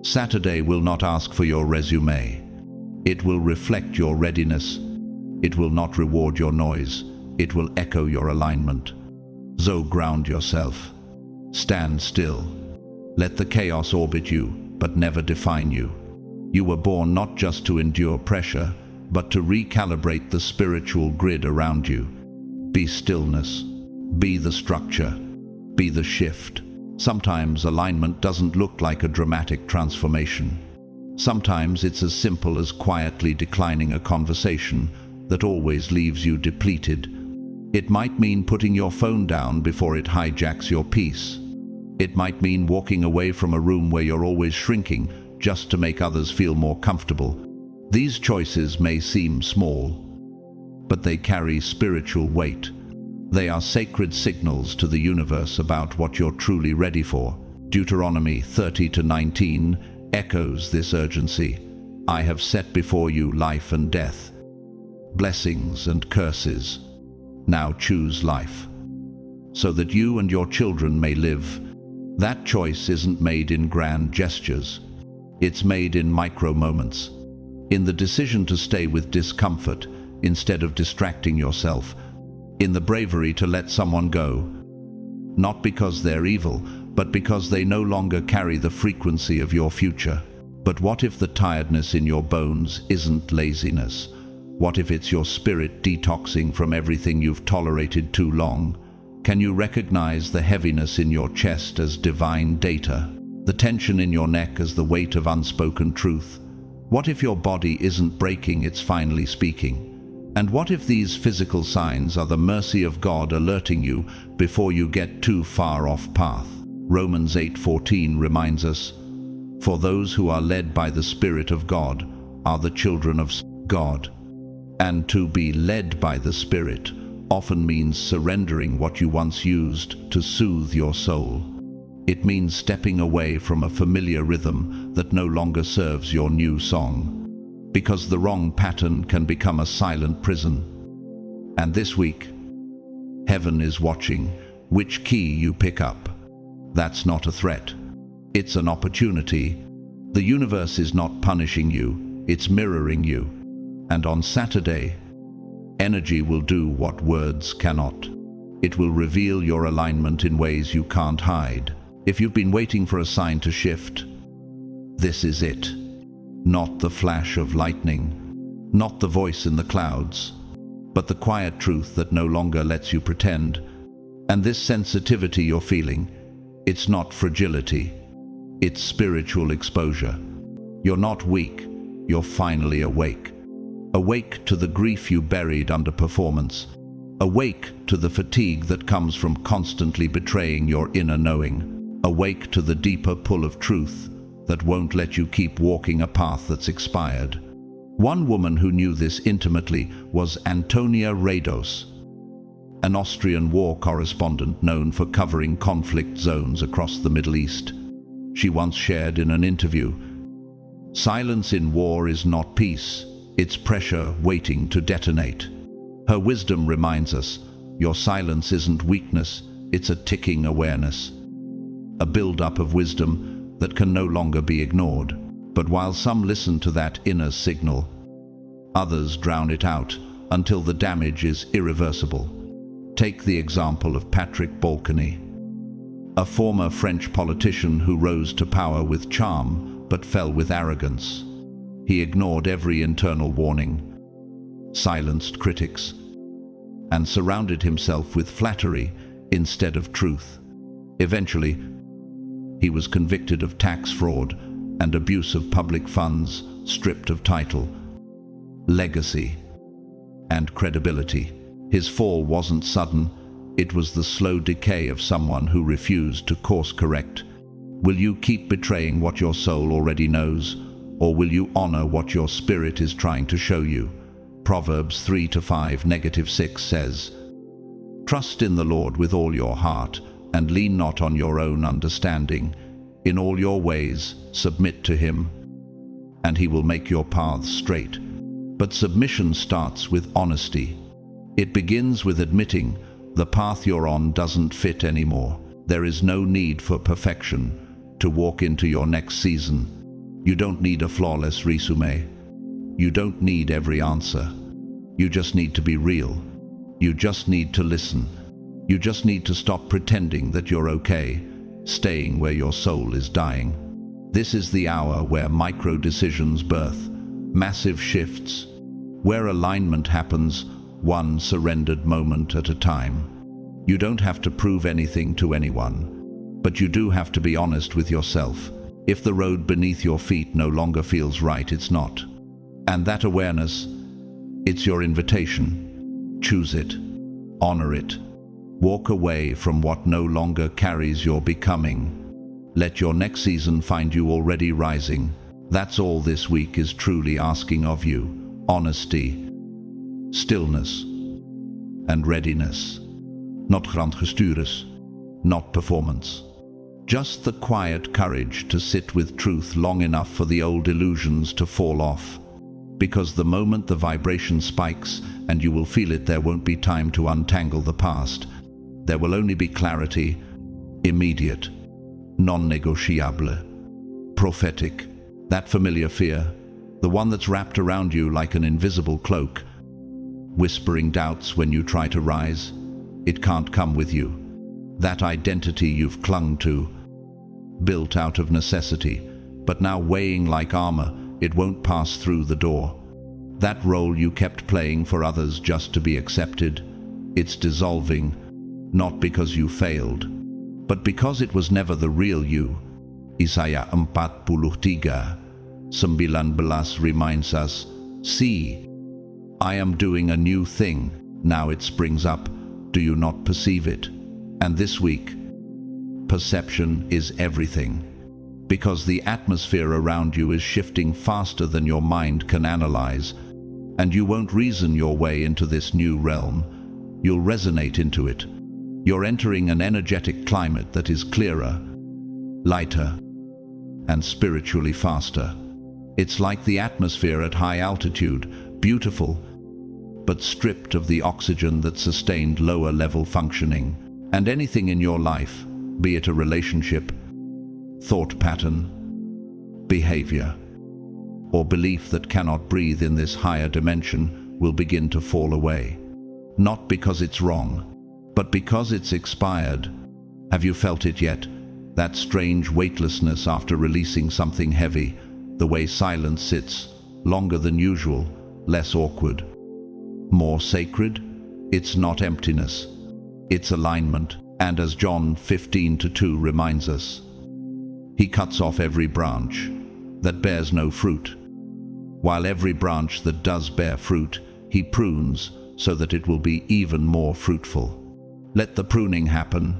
Saturday will not ask for your resume. It will reflect your readiness. It will not reward your noise. It will echo your alignment. So ground yourself. Stand still. Let the chaos orbit you, but never define you. You were born not just to endure pressure, but to recalibrate the spiritual grid around you. Be stillness. Be the structure. Be the shift. Sometimes alignment doesn't look like a dramatic transformation. Sometimes it's as simple as quietly declining a conversation that always leaves you depleted. It might mean putting your phone down before it hijacks your peace. It might mean walking away from a room where you're always shrinking just to make others feel more comfortable. These choices may seem small, but they carry spiritual weight. They are sacred signals to the universe about what you're truly ready for. Deuteronomy 30:19 echoes this urgency. I have set before you life and death, blessings and curses. Now choose life, so that you and your children may live. That choice isn't made in grand gestures. It's made in micro moments. In the decision to stay with discomfort instead of distracting yourself. in the bravery to let someone go, not because they're evil, but because they no longer carry the frequency of your future. But what if the tiredness in your bones isn't laziness? What if it's your spirit detoxing from everything you've tolerated too long? Can you recognize the heaviness in your chest as divine data? The tension in your neck as the weight of unspoken truth? What if your body isn't breaking, it's finally speaking? And what if these physical signs are the mercy of God alerting you before you get too far off path? Romans 8:14 reminds us, "For those who are led by the Spirit of God are the children of God." And to be led by the Spirit often means surrendering what you once used to soothe your soul. It means stepping away from a familiar rhythm that no longer serves your new song, because the wrong pattern can become a silent prison. And this week, heaven is watching which key you pick up. That's not a threat. It's an opportunity. The universe is not punishing you, it's mirroring you. And on Saturday, energy will do what words cannot. It will reveal your alignment in ways you can't hide. If you've been waiting for a sign to shift, this is it. Not the flash of lightning, not the voice in the clouds, but the quiet truth that no longer lets you pretend. And this sensitivity you're feeling, it's not fragility, it's spiritual exposure. You're not weak, you're finally awake. Awake to the grief you buried under performance. Awake to the fatigue that comes from constantly betraying your inner knowing. Awake to the deeper pull of truth that won't let you keep walking a path that's expired. One woman who knew this intimately was Antonia Rados, an Austrian war correspondent known for covering conflict zones across the Middle East. She once shared in an interview, "Silence in war is not peace, it's pressure waiting to detonate." Her wisdom reminds us, your silence isn't weakness, it's a ticking awareness. A build-up of wisdom that can no longer be ignored. But while some listen to that inner signal, others drown it out until the damage is irreversible. Take the example of Patrick Balkany, a former French politician who rose to power with charm but fell with arrogance. He ignored every internal warning, silenced critics, and surrounded himself with flattery instead of truth. Eventually, he was convicted of tax fraud and abuse of public funds, stripped of title, legacy, and credibility. His fall wasn't sudden, it was the slow decay of someone who refused to course correct. Will you keep betraying what your soul already knows, or will you honor what your spirit is trying to show you? Proverbs 3:5-6 says, "Trust in the Lord with all your heart, and lean not on your own understanding. In all your ways submit to him, and he will make your paths straight." But submission starts with honesty. It begins with admitting the path you're on doesn't fit anymore. There is no need for perfection to walk into your next season. You don't need a flawless resume. You don't need every answer. You just need to be real. You just need to listen. You just need to stop pretending that you're okay, staying where your soul is dying. This is the hour where micro-decisions birth, massive shifts, where alignment happens one surrendered moment at a time. You don't have to prove anything to anyone, but you do have to be honest with yourself. If the road beneath your feet no longer feels right, it's not. And that awareness, it's your invitation. Choose it. Honor it. Walk away from what no longer carries your becoming. Let your next season find you already rising. That's all this week is truly asking of you. Honesty, stillness, and readiness. Not grandgestuures, not performance. Just the quiet courage to sit with truth long enough for the old illusions to fall off. Because the moment the vibration spikes, and you will feel it, there won't be time to untangle the past. There will only be clarity, immediate, non-negotiable, prophetic, that familiar fear, the one that's wrapped around you like an invisible cloak. whispering doubts when you try to rise. It can't come with you. That identity you've clung to, built out of necessity, but now weighing like armor, it won't pass through the door. That role you kept playing for others just to be accepted, it's dissolving, not because you failed, but because it was never the real you. Isaiah 43:19 reminds us, "See, I am doing a new thing, now it springs up, do you not perceive it?" And this week, perception is everything, because the atmosphere around you is shifting faster than your mind can analyze, and you won't reason your way into this new realm. You'll resonate into it. You're entering an energetic climate that is clearer, lighter, and spiritually faster. It's like the atmosphere at high altitude, beautiful, but stripped of the oxygen that sustained lower level functioning. And anything in your life, be it a relationship, thought pattern, behavior, or belief that cannot breathe in this higher dimension, will begin to fall away. Not because it's wrong, but because it's expired. Have you felt it yet? That strange weightlessness after releasing something heavy, the way silence sits, longer than usual, less awkward, more sacred? It's not emptiness, it's alignment. And as John 15:2 reminds us, He cuts off every branch that bears no fruit, while every branch that does bear fruit, He prunes so that it will be even more fruitful. Let the pruning happen.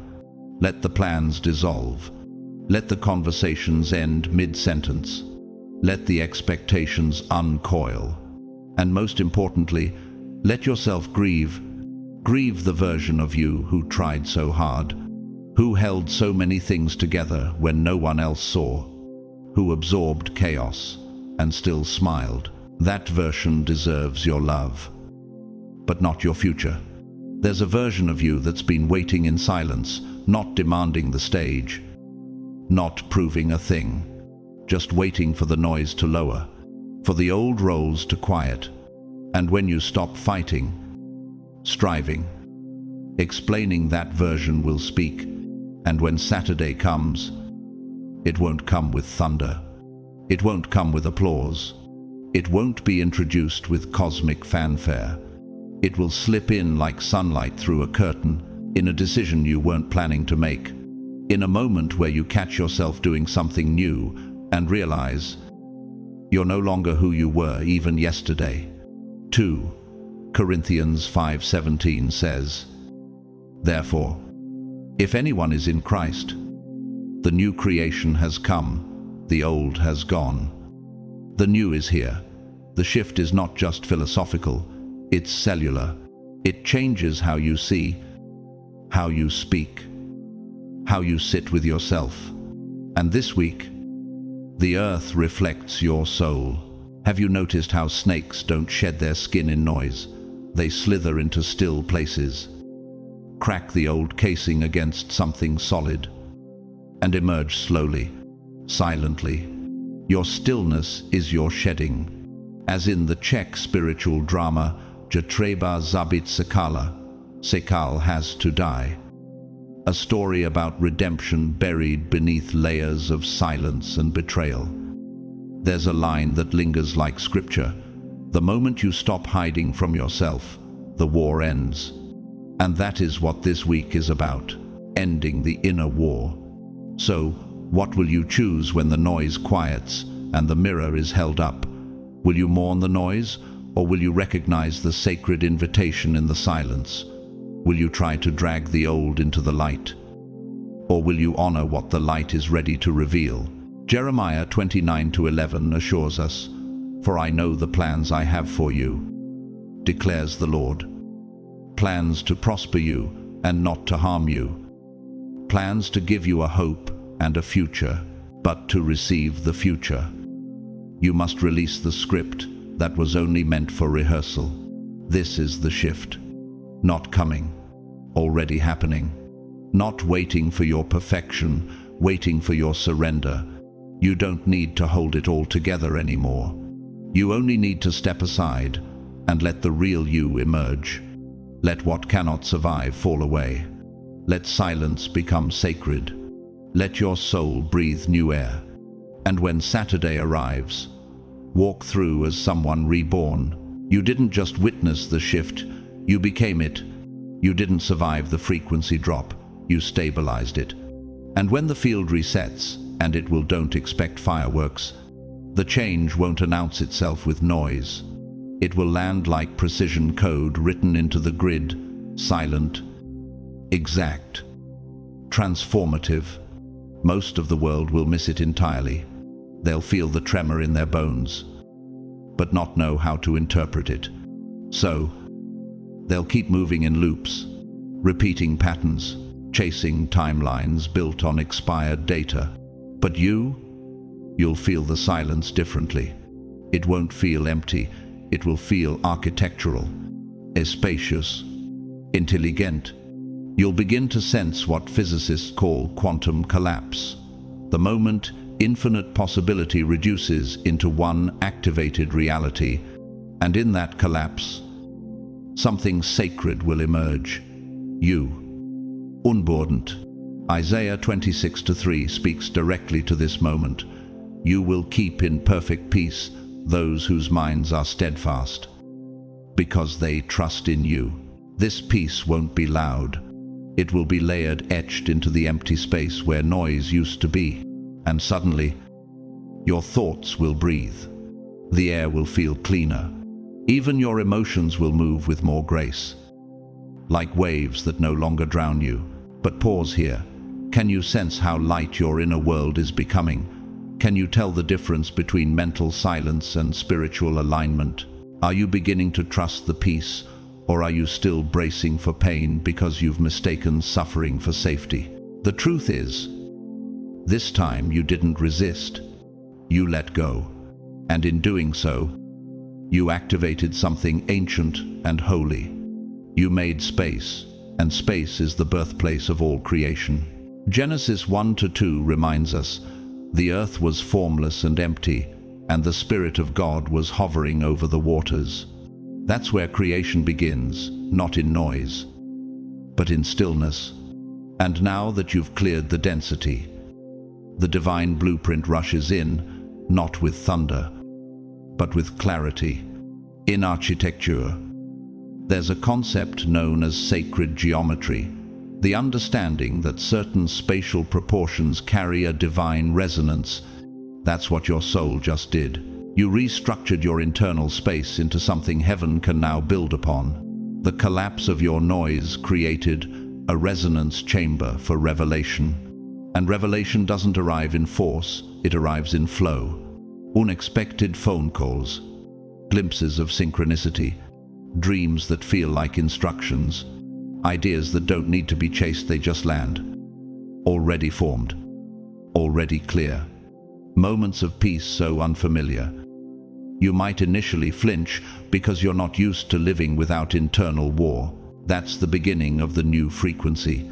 Let the plans dissolve. Let the conversations end mid-sentence. Let the expectations uncoil. And most importantly, let yourself grieve. Grieve the version of you who tried so hard, who held so many things together when no one else saw, who absorbed chaos and still smiled. That version deserves your love, but not your future. There's a version of you that's been waiting in silence, not demanding the stage, not proving a thing, just waiting for the noise to lower, for the old roles to quiet. And when you stop fighting, striving, explaining, that version will speak. And when Saturday comes, it won't come with thunder. It won't come with applause. It won't be introduced with cosmic fanfare. It will slip in like sunlight through a curtain, in a decision you weren't planning to make, in a moment where you catch yourself doing something new and realize you're no longer who you were even yesterday. 2 Corinthians 5:17 says, "Therefore, if anyone is in Christ, the new creation has come, the old has gone. The new is here." The shift is not just philosophical, it's cellular. It changes how you see, how you speak, how you sit with yourself. And this week, the earth reflects your soul. Have you noticed how snakes don't shed their skin in noise? They slither into still places, crack the old casing against something solid, and emerge slowly, silently. Your stillness is your shedding. As in the Czech spiritual drama, Trzeba zabić Sekala, Sekal has to die. A story about redemption buried beneath layers of silence and betrayal. There's a line that lingers like scripture. The moment you stop hiding from yourself, the war ends. And that is what this week is about, ending the inner war. So, what will you choose when the noise quiets and the mirror is held up? Will you mourn the noise, or will you recognize the sacred invitation in the silence? Will you try to drag the old into the light, or will you honor what the light is ready to reveal? Jeremiah 29:11 assures us, "For I know the plans I have for you, declares the Lord. Plans to prosper you and not to harm you. Plans to give you a hope and a future, but to receive the future. You must release the script that was only meant for rehearsal." This is the shift. Not coming, already happening. Not waiting for your perfection, waiting for your surrender. You don't need to hold it all together anymore. You only need to step aside, and let the real you emerge. Let what cannot survive fall away. Let silence become sacred. Let your soul breathe new air. And when Saturday arrives, walk through as someone reborn. You didn't just witness the shift, you became it. You didn't survive the frequency drop, you stabilized it. And when the field resets, and it will, don't expect fireworks, the change won't announce itself with noise. It will land like precision code written into the grid, silent, exact, transformative. Most of the world will miss it entirely. They'll feel the tremor in their bones, but not know how to interpret it. So, they'll keep moving in loops, repeating patterns, chasing timelines built on expired data. But you'll feel the silence differently. It won't feel empty. It will feel architectural, spacious, intelligent. You'll begin to sense what physicists call quantum collapse. The moment infinite possibility reduces into one activated reality, and in that collapse, something sacred will emerge. You, unburdened. Isaiah 26:3 speaks directly to this moment. You will keep in perfect peace those whose minds are steadfast, because they trust in you. This peace won't be loud. It will be layered, etched into the empty space where noise used to be. And suddenly, your thoughts will breathe. The air will feel cleaner. Even your emotions will move with more grace. Like waves that no longer drown you. But pause here. Can you sense how light your inner world is becoming? Can you tell the difference between mental silence and spiritual alignment? Are you beginning to trust the peace, or are you still bracing for pain because you've mistaken suffering for safety? The truth is, this time you didn't resist. You let go. And in doing so, you activated something ancient and holy. You made space, and space is the birthplace of all creation. Genesis 1-2 reminds us, the earth was formless and empty, and the Spirit of God was hovering over the waters. That's where creation begins, not in noise, but in stillness. And now that you've cleared the density, the divine blueprint rushes in, not with thunder, but with clarity. In architecture, there's a concept known as sacred geometry, the understanding that certain spatial proportions carry a divine resonance. That's what your soul just did. You restructured your internal space into something heaven can now build upon. The collapse of your noise created a resonance chamber for revelation. And revelation doesn't arrive in force, it arrives in flow. Unexpected phone calls, glimpses of synchronicity, dreams that feel like instructions, ideas that don't need to be chased, they just land. Already formed, already clear. Moments of peace so unfamiliar. You might initially flinch because you're not used to living without internal war. That's the beginning of the new frequency.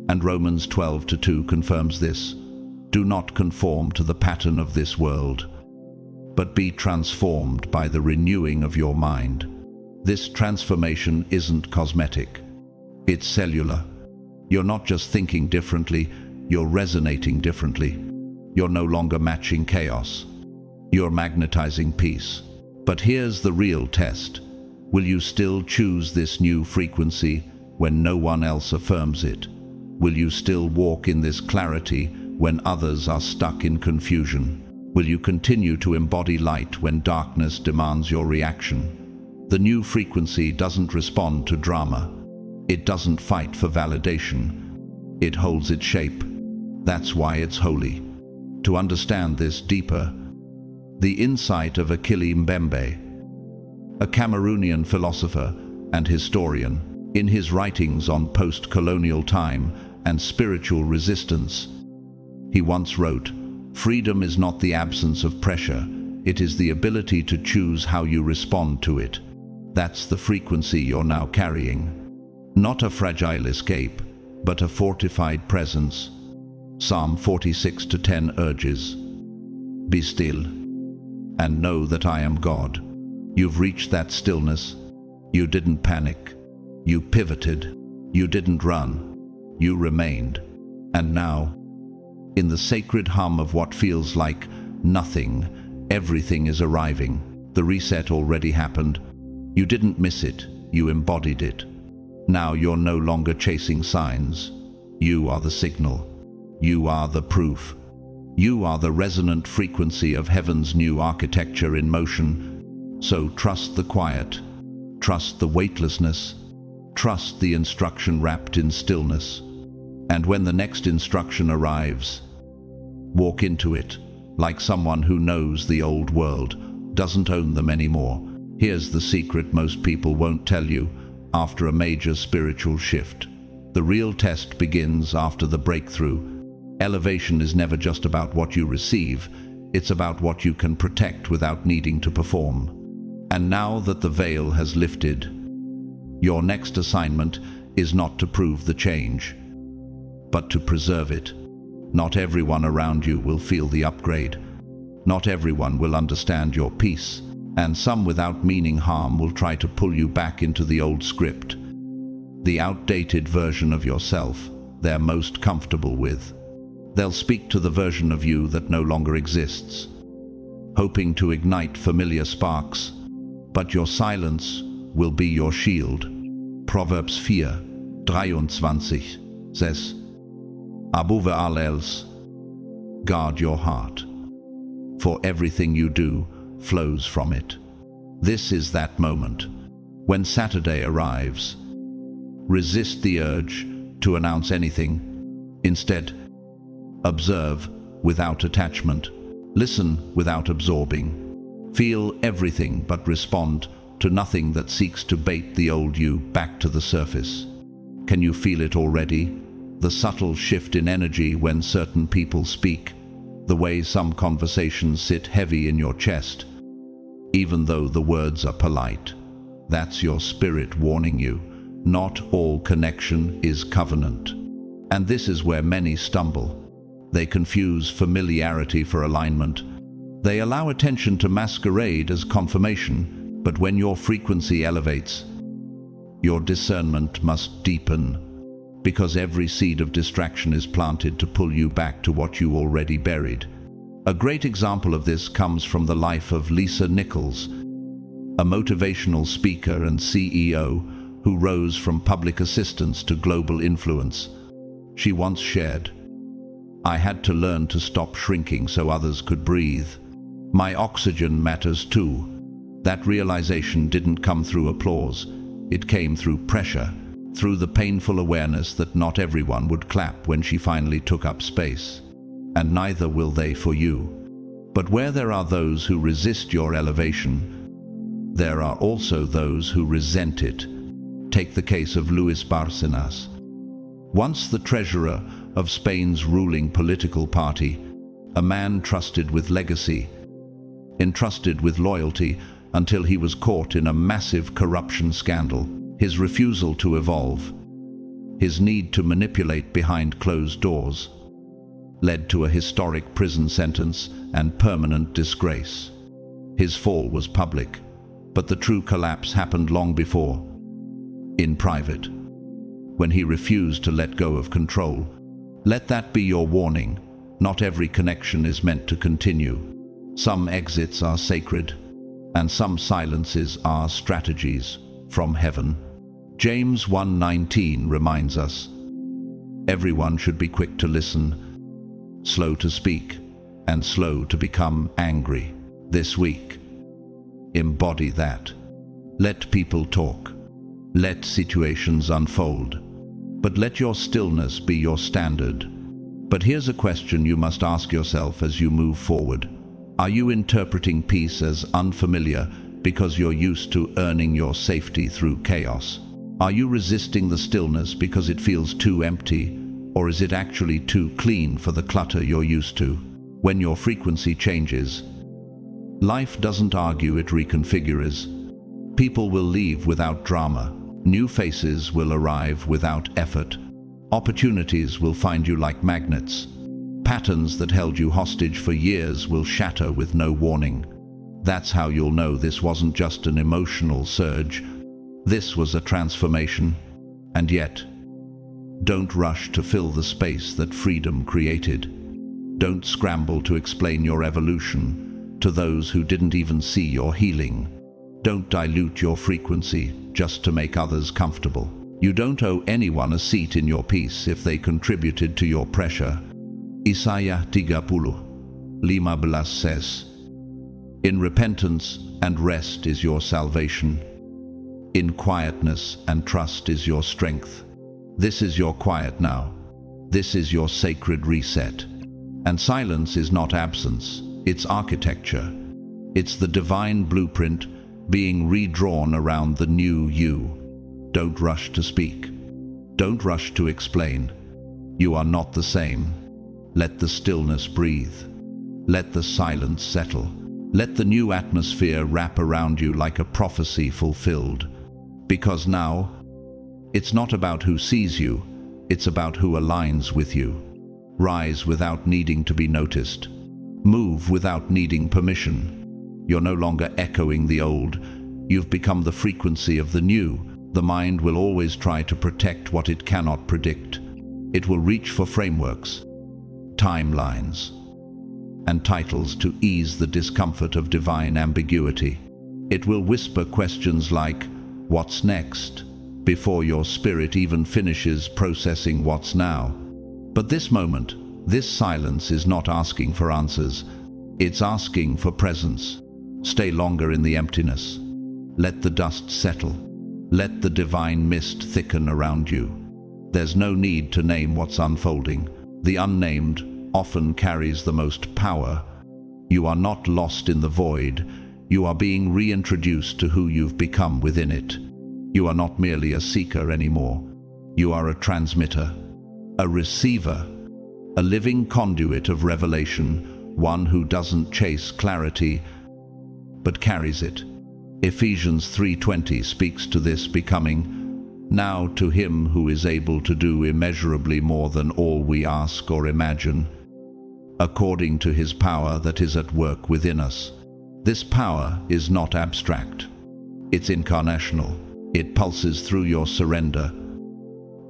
And Romans 12:2 confirms this. Do not conform to the pattern of this world, but be transformed by the renewing of your mind. This transformation isn't cosmetic. It's cellular. You're not just thinking differently, you're resonating differently. You're no longer matching chaos. You're magnetizing peace. But here's the real test. Will you still choose this new frequency when no one else affirms it? Will you still walk in this clarity when others are stuck in confusion? Will you continue to embody light when darkness demands your reaction? The new frequency doesn't respond to drama. It doesn't fight for validation. It holds its shape. That's why it's holy. To understand this deeper, the insight of Akili Mbembe, a Cameroonian philosopher and historian, in his writings on post-colonial time and spiritual resistance, he once wrote, "Freedom is not the absence of pressure, it is the ability to choose how you respond to it." That's the frequency you're now carrying. Not a fragile escape, but a fortified presence. Psalm 46:10 urges, "Be still, and know that I am God." You've reached that stillness, You didn't panic. You pivoted. You didn't run. You remained. And now, in the sacred hum of what feels like nothing, everything is arriving. The reset already happened. You didn't miss it. You embodied it. Now you're no longer chasing signs. You are the signal. You are the proof. You are the resonant frequency of heaven's new architecture in motion. So trust the quiet. Trust the weightlessness. Trust the instruction wrapped in stillness. And when the next instruction arrives, walk into it like someone who knows the old world, doesn't own them anymore. Here's the secret most people won't tell you after a major spiritual shift. The real test begins after the breakthrough. Elevation is never just about what you receive, it's about what you can protect without needing to perform. And now that the veil has lifted, your next assignment is not to prove the change, but to preserve it. Not everyone around you will feel the upgrade. Not everyone will understand your peace, and some without meaning harm will try to pull you back into the old script, the outdated version of yourself they're most comfortable with. They'll speak to the version of you that no longer exists, hoping to ignite familiar sparks, but your silence will be your shield. Proverbs 4:23 says, Above all else, guard your heart, for everything you do flows from it. This is that moment. When Saturday arrives, resist the urge to announce anything. Instead, observe without attachment. Listen without absorbing. Feel everything but respond to nothing that seeks to bait the old you back to the surface. Can you feel it already? The subtle shift in energy when certain people speak, the way some conversations sit heavy in your chest, even though the words are polite. That's your spirit warning you. Not all connection is covenant. And this is where many stumble. They confuse familiarity for alignment. They allow attention to masquerade as confirmation, but when your frequency elevates, your discernment must deepen, because every seed of distraction is planted to pull you back to what you already buried. A great example of this comes from the life of Lisa Nichols, a motivational speaker and CEO who rose from public assistance to global influence. She once shared, "I had to learn to stop shrinking so others could breathe. My oxygen matters too." That realization didn't come through applause. It came through pressure, through the painful awareness that not everyone would clap when she finally took up space. And neither will they for you. But where there are those who resist your elevation, there are also those who resent it. Take the case of Luis Bárcenas. Once the treasurer of Spain's ruling political party, a man trusted with legacy, entrusted with loyalty until he was caught in a massive corruption scandal. His refusal to evolve, his need to manipulate behind closed doors, led to a historic prison sentence and permanent disgrace. His fall was public, but the true collapse happened long before, in private, when he refused to let go of control. Let that be your warning. Not every connection is meant to continue. Some exits are sacred, and some silences are strategies from heaven. James 1:19 reminds us, everyone should be quick to listen, slow to speak, and slow to become angry. This week, embody that. Let people talk. Let situations unfold. But let your stillness be your standard. But here's a question you must ask yourself as you move forward. Are you interpreting peace as unfamiliar because you're used to earning your safety through chaos? Are you resisting the stillness because it feels too empty, or is it actually too clean for the clutter you're used to? When your frequency changes, life doesn't argue, it reconfigures. People will leave without drama. New faces will arrive without effort. Opportunities will find you like magnets. Patterns that held you hostage for years will shatter with no warning. That's how you'll know this wasn't just an emotional surge. This was a transformation, and yet, don't rush to fill the space that freedom created. Don't scramble to explain your evolution to those who didn't even see your healing. Don't dilute your frequency just to make others comfortable. You don't owe anyone a seat in your peace if they contributed to your pressure. Isaiah 30:15 says, "In repentance and rest is your salvation. In quietness and trust is your strength." This is your quiet now. This is your sacred reset. And silence is not absence, it's architecture. It's the divine blueprint being redrawn around the new you. Don't rush to speak. Don't rush to explain. You are not the same. Let the stillness breathe. Let the silence settle. Let the new atmosphere wrap around you like a prophecy fulfilled. Because now, it's not about who sees you, it's about who aligns with you. Rise without needing to be noticed. Move without needing permission. You're no longer echoing the old. You've become the frequency of the new. The mind will always try to protect what it cannot predict. It will reach for frameworks, timelines, and titles to ease the discomfort of divine ambiguity. It will whisper questions like, "What's next?" before your spirit even finishes processing what's now. But this moment, this silence is not asking for answers. It's asking for presence. Stay longer in the emptiness. Let the dust settle. Let the divine mist thicken around you. There's no need to name what's unfolding. The unnamed often carries the most power. You are not lost in the void. You are being reintroduced to who you've become within it. You are not merely a seeker anymore. You are a transmitter, a receiver, a living conduit of revelation, one who doesn't chase clarity, but carries it. Ephesians 3:20 speaks to this becoming. Now to him who is able to do immeasurably more than all we ask or imagine, according to his power that is at work within us. This power is not abstract. It's incarnational. It pulses through your surrender,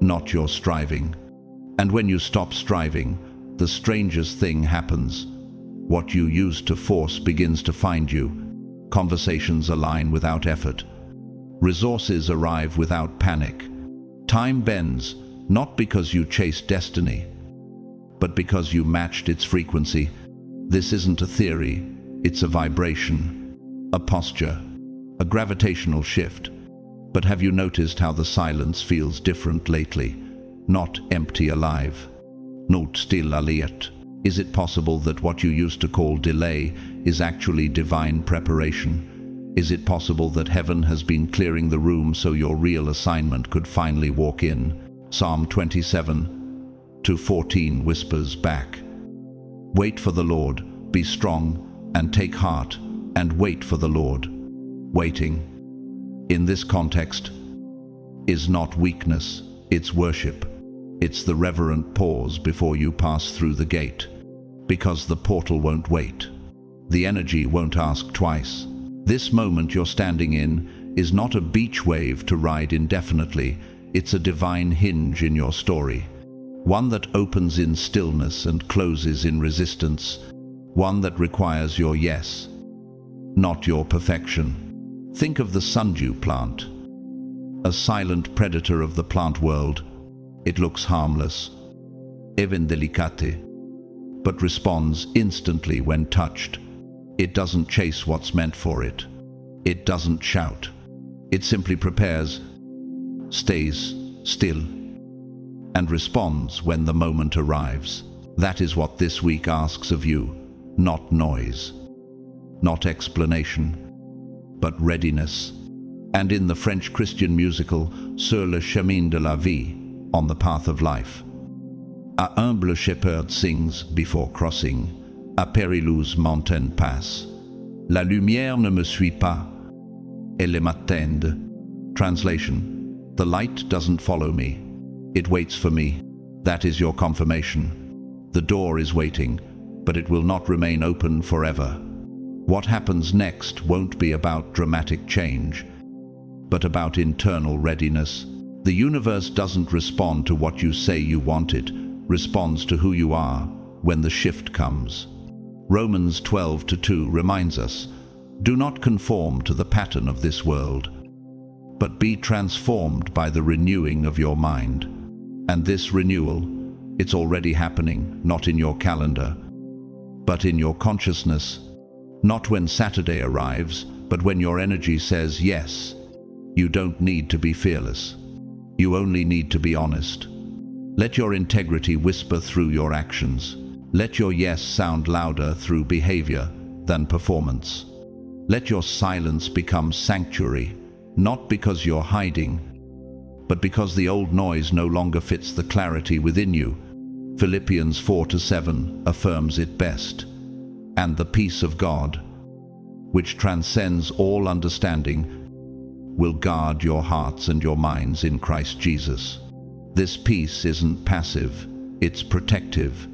not your striving. And when you stop striving, the strangest thing happens. What you used to force begins to find you. Conversations align without effort. Resources arrive without panic. Time bends, not because you chased destiny, but because you matched its frequency. This isn't a theory, it's a vibration, a posture, a gravitational shift. But have you noticed how the silence feels different lately? Not empty alive. Not still alert. Is it possible that what you used to call delay is actually divine preparation? Is it possible that heaven has been clearing the room so your real assignment could finally walk in? Psalm 27:14 whispers back. Wait for the Lord, be strong, and take heart, and wait for the Lord. Waiting, in this context, is not weakness, it's worship. It's the reverent pause before you pass through the gate. Because the portal won't wait. The energy won't ask twice. This moment you're standing in is not a beach wave to ride indefinitely. It's a divine hinge in your story. One that opens in stillness and closes in resistance. One that requires your yes, not your perfection. Think of the sundew plant, a silent predator of the plant world. It looks harmless, even delicate, but responds instantly when touched. It doesn't chase what's meant for it. It doesn't shout. It simply prepares, stays still, and responds when the moment arrives. That is what this week asks of you. Not noise, not explanation, but readiness. And in the French Christian musical Sur le chemin de la vie, on the path of life, a humble shepherd sings before crossing a périlleuse mountain pass. La lumière ne me suit pas, elle m'attend. Translation: the light doesn't follow me, it waits for me. That is your confirmation. The door is waiting, but it will not remain open forever. What happens next won't be about dramatic change. but about internal readiness. The universe doesn't respond to what you say you want, it responds to who you are when the shift comes. Romans 12:2 reminds us, "Do not conform to the pattern of this world, but be transformed by the renewing of your mind." And this renewal, it's already happening, not in your calendar, but in your consciousness. Not when Saturday arrives, but when your energy says yes. You don't need to be fearless. You only need to be honest. Let your integrity whisper through your actions. Let your yes sound louder through behavior than performance. Let your silence become sanctuary, not because you're hiding, but because the old noise no longer fits the clarity within you. Philippians 4:7 affirms it best. "And the peace of God, which transcends all understanding, will guard your hearts and your minds in Christ Jesus." This peace isn't passive, it's protective.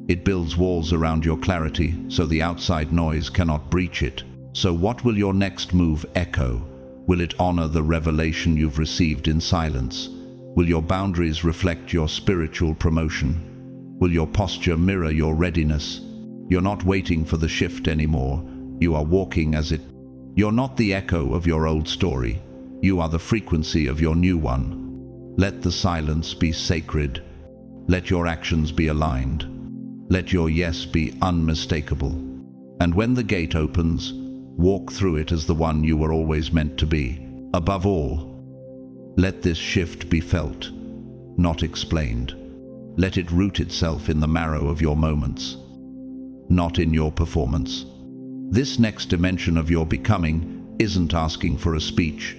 It builds walls around your clarity so the outside noise cannot breach it. So what will your next move echo? Will it honor the revelation you've received in silence? Will your boundaries reflect your spiritual promotion? Will your posture mirror your readiness? You're not waiting for the shift anymore. You are walking as it. You're not the echo of your old story. You are the frequency of your new one. Let the silence be sacred. Let your actions be aligned. Let your yes be unmistakable. And when the gate opens, walk through it as the one you were always meant to be. Above all, let this shift be felt, not explained. Let it root itself in the marrow of your moments, not in your performance. This next dimension of your becoming isn't asking for a speech.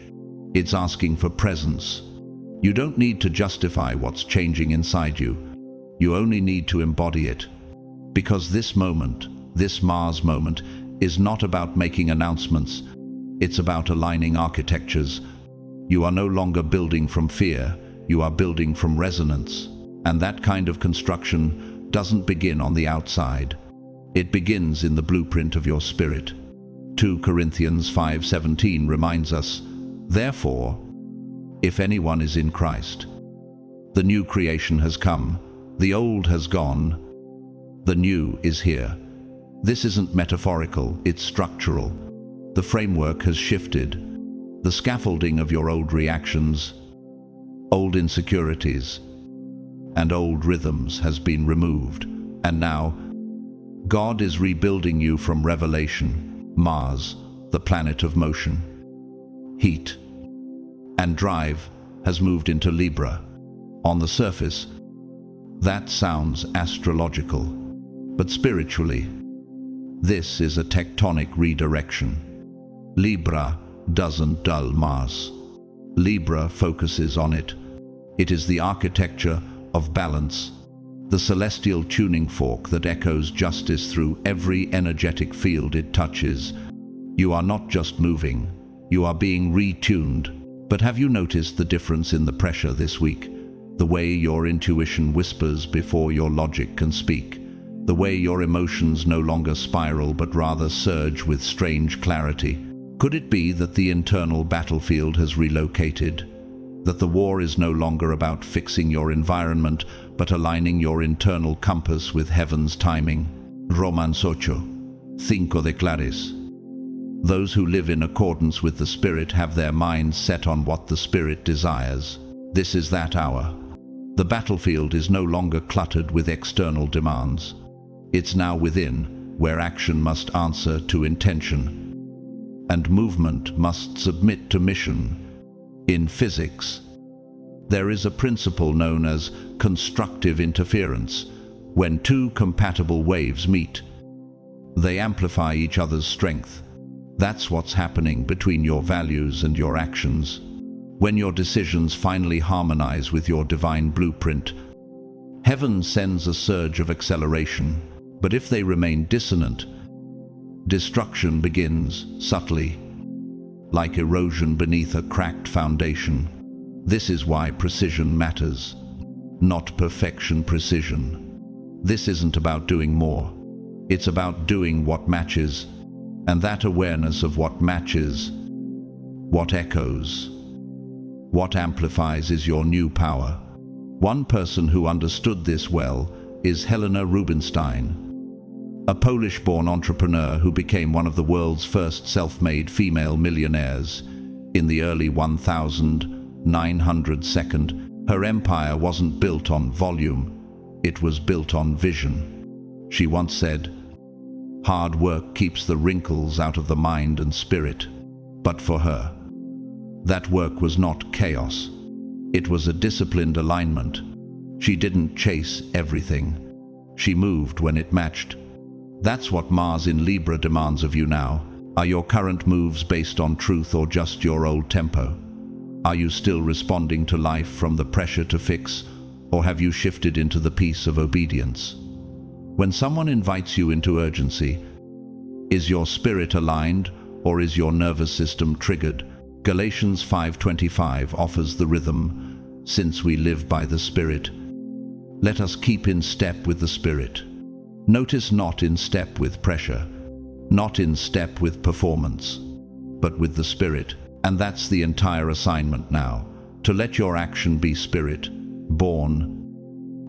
It's asking for presence. You don't need to justify what's changing inside you. You only need to embody it. Because this moment, this Mars moment, is not about making announcements. It's about aligning architectures. You are no longer building from fear. You are building from resonance. And that kind of construction doesn't begin on the outside. It begins in the blueprint of your spirit. 2 Corinthians 5:17 reminds us, "Therefore, if anyone is in Christ, the new creation has come. The old has gone. The new is here." This isn't metaphorical, it's structural. The framework has shifted. The scaffolding of your old reactions, old insecurities, and old rhythms has been removed. And now, God is rebuilding you from revelation. Mars, the planet of motion, heat, and drive, has moved into Libra. On the surface, that sounds astrological, but spiritually, this is a tectonic redirection. Libra doesn't dull Mars. Libra focuses on it. It is the architecture of balance, the celestial tuning fork that echoes justice through every energetic field it touches. You are not just moving, you are being retuned. But have you noticed the difference in the pressure this week? The way your intuition whispers before your logic can speak. The way your emotions no longer spiral but rather surge with strange clarity. Could it be that the internal battlefield has relocated? That the war is no longer about fixing your environment, but aligning your internal compass with heaven's timing? Romans 8:5 declares, "Those who live in accordance with the Spirit have their minds set on what the Spirit desires." This is that hour. The battlefield is no longer cluttered with external demands. It's now within, where action must answer to intention, and movement must submit to mission. In physics, there is a principle known as constructive interference. When two compatible waves meet, they amplify each other's strength. That's what's happening between your values and your actions. When your decisions finally harmonize with your divine blueprint, heaven sends a surge of acceleration. But if they remain dissonant, destruction begins subtly, like erosion beneath a cracked foundation. This is why precision matters, not perfection precision. This isn't about doing more. It's about doing what matches, and that awareness of what matches, what echoes, What amplifies is your new power. One person who understood this well is Helena Rubinstein, a Polish-born entrepreneur who became one of the world's first self-made female millionaires. In the early 1900s, her empire wasn't built on volume, it was built on vision. She once said, "Hard work keeps the wrinkles out of the mind and spirit." But for her, that work was not chaos. It was a disciplined alignment. She didn't chase everything. She moved when it matched. That's what Mars in Libra demands of you now. Are your current moves based on truth or just your old tempo? Are you still responding to life from the pressure to fix, or have you shifted into the peace of obedience? When someone invites you into urgency, is your spirit aligned or is your nervous system triggered? Galatians 5:25 offers the rhythm. Since we live by the Spirit, let us keep in step with the Spirit. Notice, not in step with pressure, not in step with performance, but with the Spirit. And that's the entire assignment now, to let your action be Spirit-born,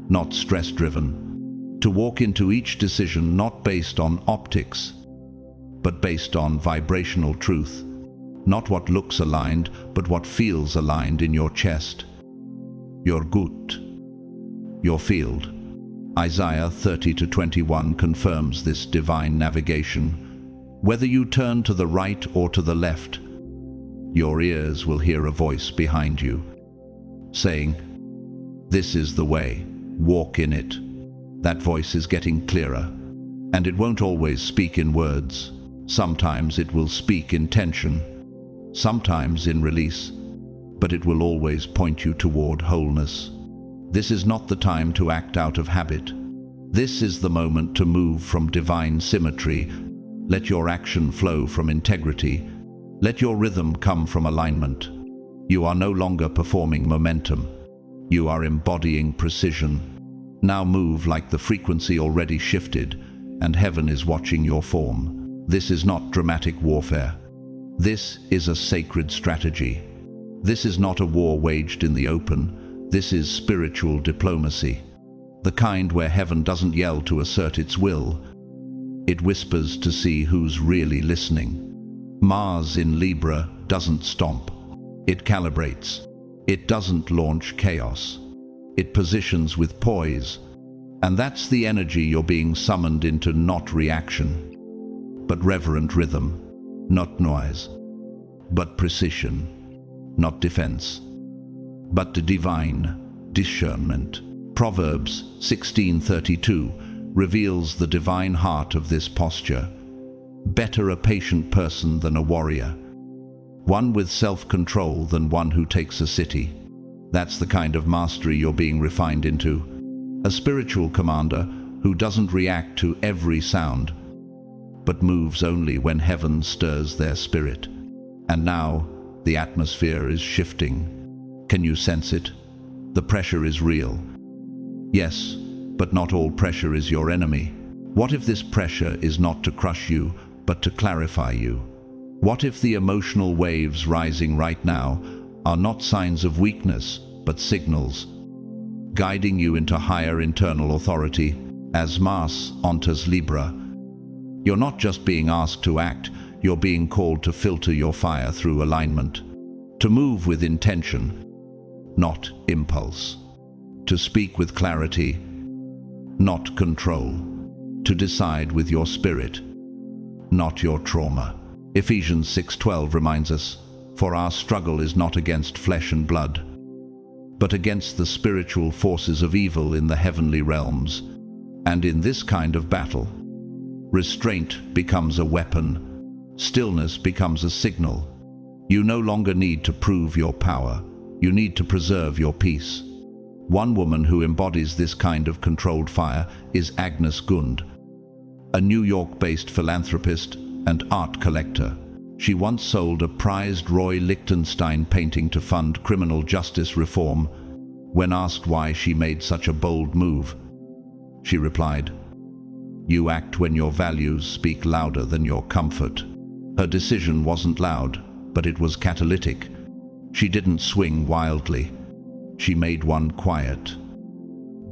not stress-driven, to walk into each decision not based on optics, but based on vibrational truth, not what looks aligned, but what feels aligned in your chest, your gut, your field. Isaiah 30:21 confirms this divine navigation. Whether you turn to the right or to the left, your ears will hear a voice behind you, saying, "This is the way, walk in it." That voice is getting clearer, and it won't always speak in words. Sometimes it will speak in tension, sometimes in release, but it will always point you toward wholeness. This is not the time to act out of habit. This is the moment to move from divine symmetry. Let your action flow from integrity. Let your rhythm come from alignment. You are no longer performing momentum. You are embodying precision. Now move like the frequency already shifted, and heaven is watching your form. This is not dramatic warfare. This is a sacred strategy. This is not a war waged in the open. This is spiritual diplomacy. The kind where heaven doesn't yell to assert its will. It whispers to see who's really listening. Mars in Libra doesn't stomp. It calibrates. It doesn't launch chaos. It positions with poise. And that's the energy you're being summoned into, not reaction, but reverent rhythm, not noise, but precision, not defense, but the divine discernment. Proverbs 16:32 reveals the divine heart of this posture. Better a patient person than a warrior, one with self-control than one who takes a city. That's the kind of mastery you're being refined into. A spiritual commander who doesn't react to every sound, but moves only when heaven stirs their spirit. And now, the atmosphere is shifting. Can you sense it? The pressure is real. Yes, but not all pressure is your enemy. What if this pressure is not to crush you, but to clarify you? What if the emotional waves rising right now are not signs of weakness, but signals, guiding you into higher internal authority? As Mars enters Libra, you're not just being asked to act, you're being called to filter your fire through alignment, to move with intention, not impulse, to speak with clarity, not control, to decide with your spirit, not your trauma. Ephesians 6:12 reminds us, "For our struggle is not against flesh and blood, but against the spiritual forces of evil in the heavenly realms." And in this kind of battle, restraint becomes a weapon, stillness becomes a signal. You no longer need to prove your power, you need to preserve your peace. One woman who embodies this kind of controlled fire is Agnes Gund, a New York-based philanthropist and art collector. She once sold a prized Roy Lichtenstein painting to fund criminal justice reform. When asked why she made such a bold move, she replied, "You act when your values speak louder than your comfort." Her decision wasn't loud, but it was catalytic. She didn't swing wildly. She made one quiet,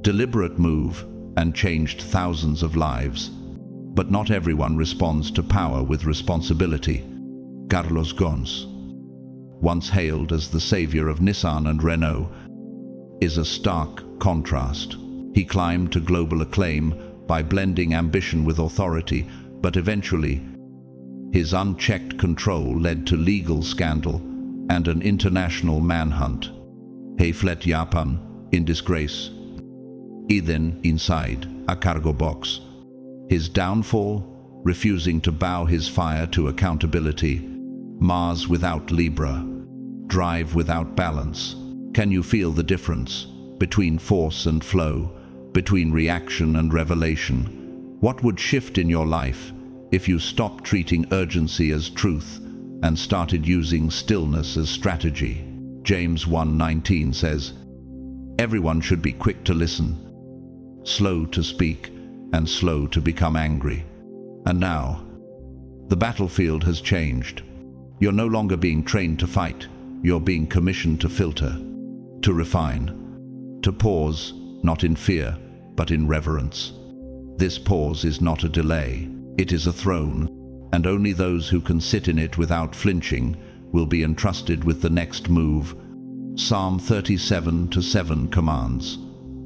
deliberate move and changed thousands of lives. But not everyone responds to power with responsibility. Carlos Ghosn, once hailed as the savior of Nissan and Renault, is a stark contrast. He climbed to global acclaim by blending ambition with authority, but eventually, his unchecked control led to legal scandal and an international manhunt. He fled Japan in disgrace. Then inside a cargo box. His downfall, refusing to bow his fire to accountability. Mars without Libra. Drive without balance. Can you feel the difference between force and flow, between reaction and revelation? What would shift in your life if you stopped treating urgency as truth and started using stillness as strategy? James 1:19 says, "Everyone should be quick to listen, slow to speak, and slow to become angry." And now, the battlefield has changed. You're no longer being trained to fight. You're being commissioned to filter, to refine, to pause, not in fear, but in reverence. This pause is not a delay. It is a throne, and only those who can sit in it without flinching will be entrusted with the next move. Psalm 37:7 commands,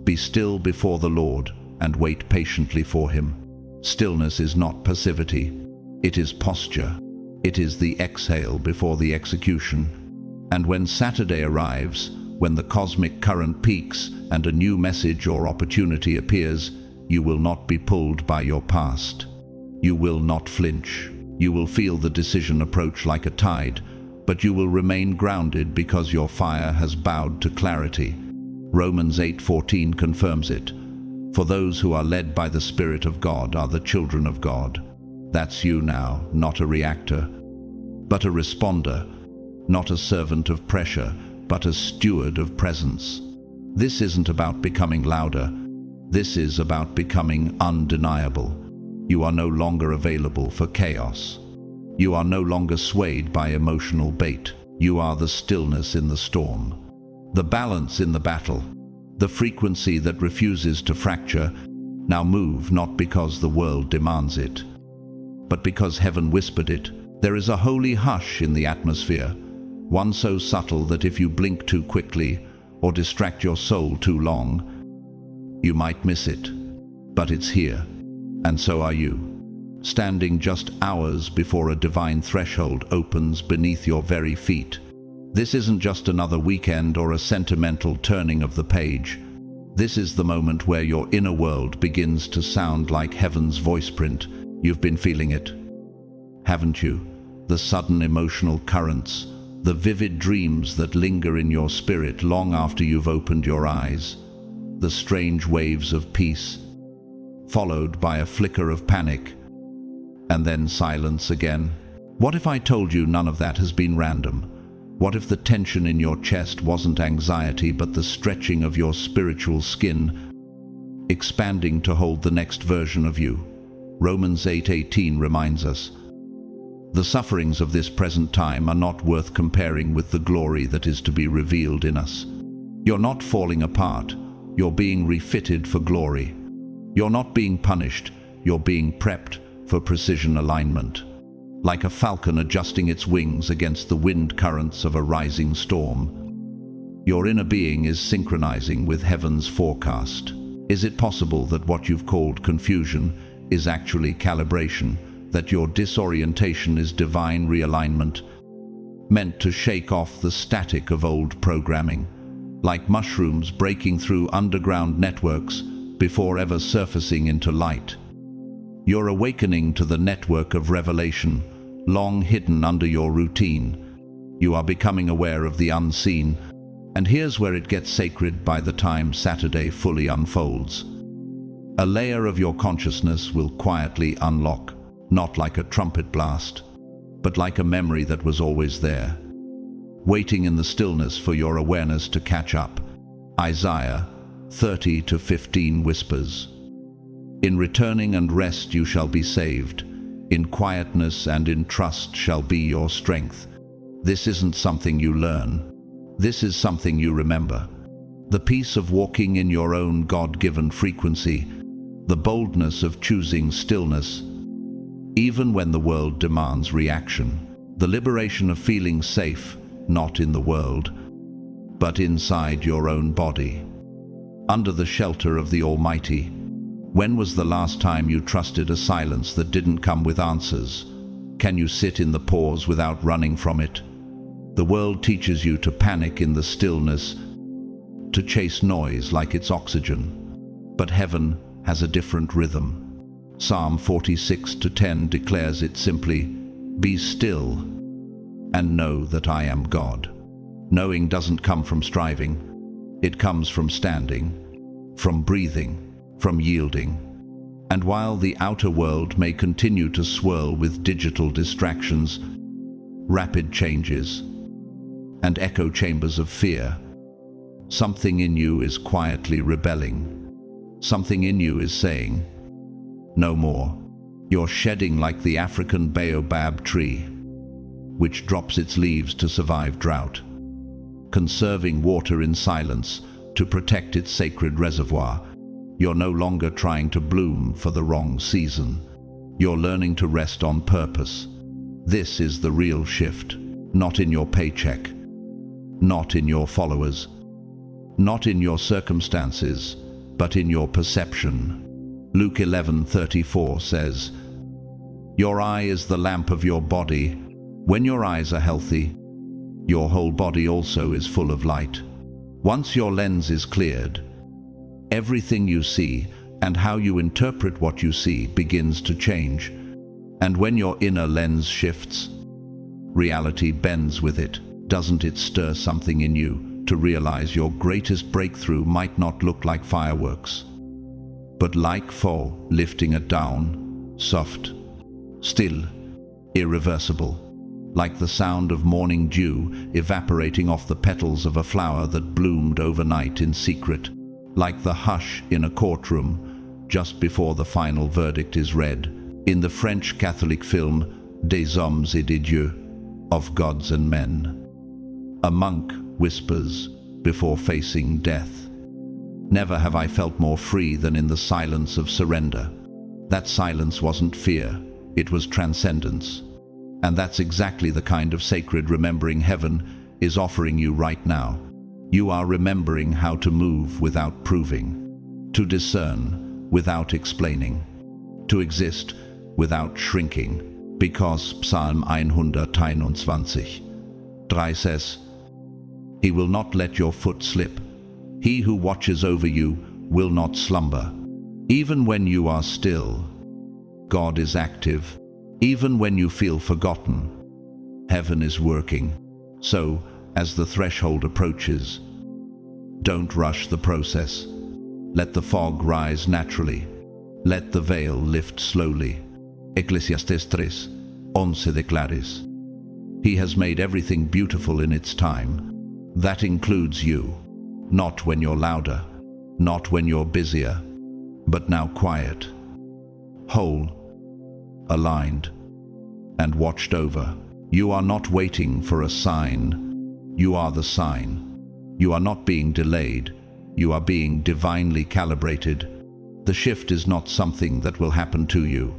"Be still before the Lord and wait patiently for him." Stillness is not passivity. It is posture. It is the exhale before the execution. And when Saturday arrives, when the cosmic current peaks and a new message or opportunity appears, you will not be pulled by your past. You will not flinch. You will feel the decision approach like a tide, but you will remain grounded because your fire has bowed to clarity. Romans 8:14 confirms it. For those who are led by the Spirit of God are the children of God. That's you now, not a reactor, but a responder, not a servant of pressure, but a steward of presence. This isn't about becoming louder. This is about becoming undeniable. You are no longer available for chaos. You are no longer swayed by emotional bait. You are the stillness in the storm, the balance in the battle, the frequency that refuses to fracture. Now move, not because the world demands it, but because heaven whispered it. There is a holy hush in the atmosphere, one so subtle that if you blink too quickly or distract your soul too long, you might miss it. But it's here, and so are you, standing just hours before a divine threshold opens beneath your very feet. This isn't just another weekend or a sentimental turning of the page. This is the moment where your inner world begins to sound like heaven's voice print. You've been feeling it, haven't you? The sudden emotional currents, the vivid dreams that linger in your spirit long after you've opened your eyes, the strange waves of peace, followed by a flicker of panic, and then silence again. What if I told you none of that has been random? What if the tension in your chest wasn't anxiety, but the stretching of your spiritual skin, expanding to hold the next version of you? Romans 8:18 reminds us, the sufferings of this present time are not worth comparing with the glory that is to be revealed in us. You're not falling apart. You're being refitted for glory. You're not being punished. You're being prepped for precision alignment. Like a falcon adjusting its wings against the wind currents of a rising storm, your inner being is synchronizing with heaven's forecast. Is it possible that what you've called confusion is actually calibration, that your disorientation is divine realignment, meant to shake off the static of old programming, like mushrooms breaking through underground networks before ever surfacing into light? You're awakening to the network of revelation, long hidden under your routine. You are becoming aware of the unseen, and here's where it gets sacred by the time Saturday fully unfolds. A layer of your consciousness will quietly unlock, not like a trumpet blast, but like a memory that was always there, waiting in the stillness for your awareness to catch up. Isaiah 30:15 whispers, "In returning and rest you shall be saved. In quietness and in trust shall be your strength." This isn't something you learn. This is something you remember. The peace of walking in your own God-given frequency, the boldness of choosing stillness, even when the world demands reaction, the liberation of feeling safe, not in the world, but inside your own body, under the shelter of the Almighty. When was the last time you trusted a silence that didn't come with answers? Can you sit in the pause without running from it? The world teaches you to panic in the stillness, to chase noise like it's oxygen. But heaven has a different rhythm. Psalm 46:10 declares it simply, "Be still and know that I am God." Knowing doesn't come from striving. It comes from standing, from breathing, from yielding. And while the outer world may continue to swirl with digital distractions, rapid changes, and echo chambers of fear, something in you is quietly rebelling. Something in you is saying, "No more." You're shedding like the African baobab tree, which drops its leaves to survive drought, conserving water in silence to protect its sacred reservoir. You're no longer trying to bloom for the wrong season. You're learning to rest on purpose. This is the real shift, not in your paycheck, not in your followers, not in your circumstances, but in your perception. Luke 11:34 says, "Your eye is the lamp of your body. When your eyes are healthy, your whole body also is full of light." Once your lens is cleared, everything you see and how you interpret what you see begins to change. And when your inner lens shifts, reality bends with it. Doesn't it stir something in you to realize your greatest breakthrough might not look like fireworks, but like fall lifting it down, soft, still, irreversible, like the sound of morning dew evaporating off the petals of a flower that bloomed overnight in secret, like the hush in a courtroom just before the final verdict is read. In the French Catholic film Des Hommes et des Dieux, of Gods and Men, a monk whispers before facing death, "Never have I felt more free than in the silence of surrender." That silence wasn't fear, it was transcendence. And that's exactly the kind of sacred remembering heaven is offering you right now. You are remembering how to move without proving, to discern without explaining, to exist without shrinking, because Psalm 121:3 says, "He will not let your foot slip. He who watches over you will not slumber." Even when you are still, God is active. Even when you feel forgotten, heaven is working. So, as the threshold approaches, don't rush the process. Let the fog rise naturally. Let the veil lift slowly. Ecclesiastes 3:11 declares, "He has made everything beautiful in its time." That includes you. Not when you're louder, not when you're busier, but now quiet, whole, aligned, and watched over. You are not waiting for a sign. You are the sign. You are not being delayed. You are being divinely calibrated. The shift is not something that will happen to you.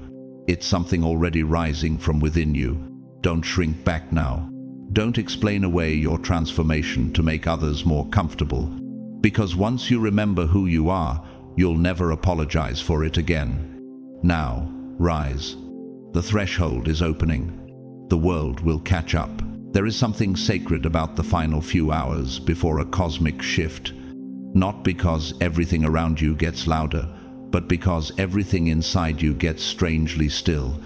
It's something already rising from within you. Don't shrink back now. Don't explain away your transformation to make others more comfortable. Because once you remember who you are, you'll never apologize for it again. Now, rise. The threshold is opening. The world will catch up. There is something sacred about the final few hours before a cosmic shift. Not because everything around you gets louder, but because everything inside you gets strangely still.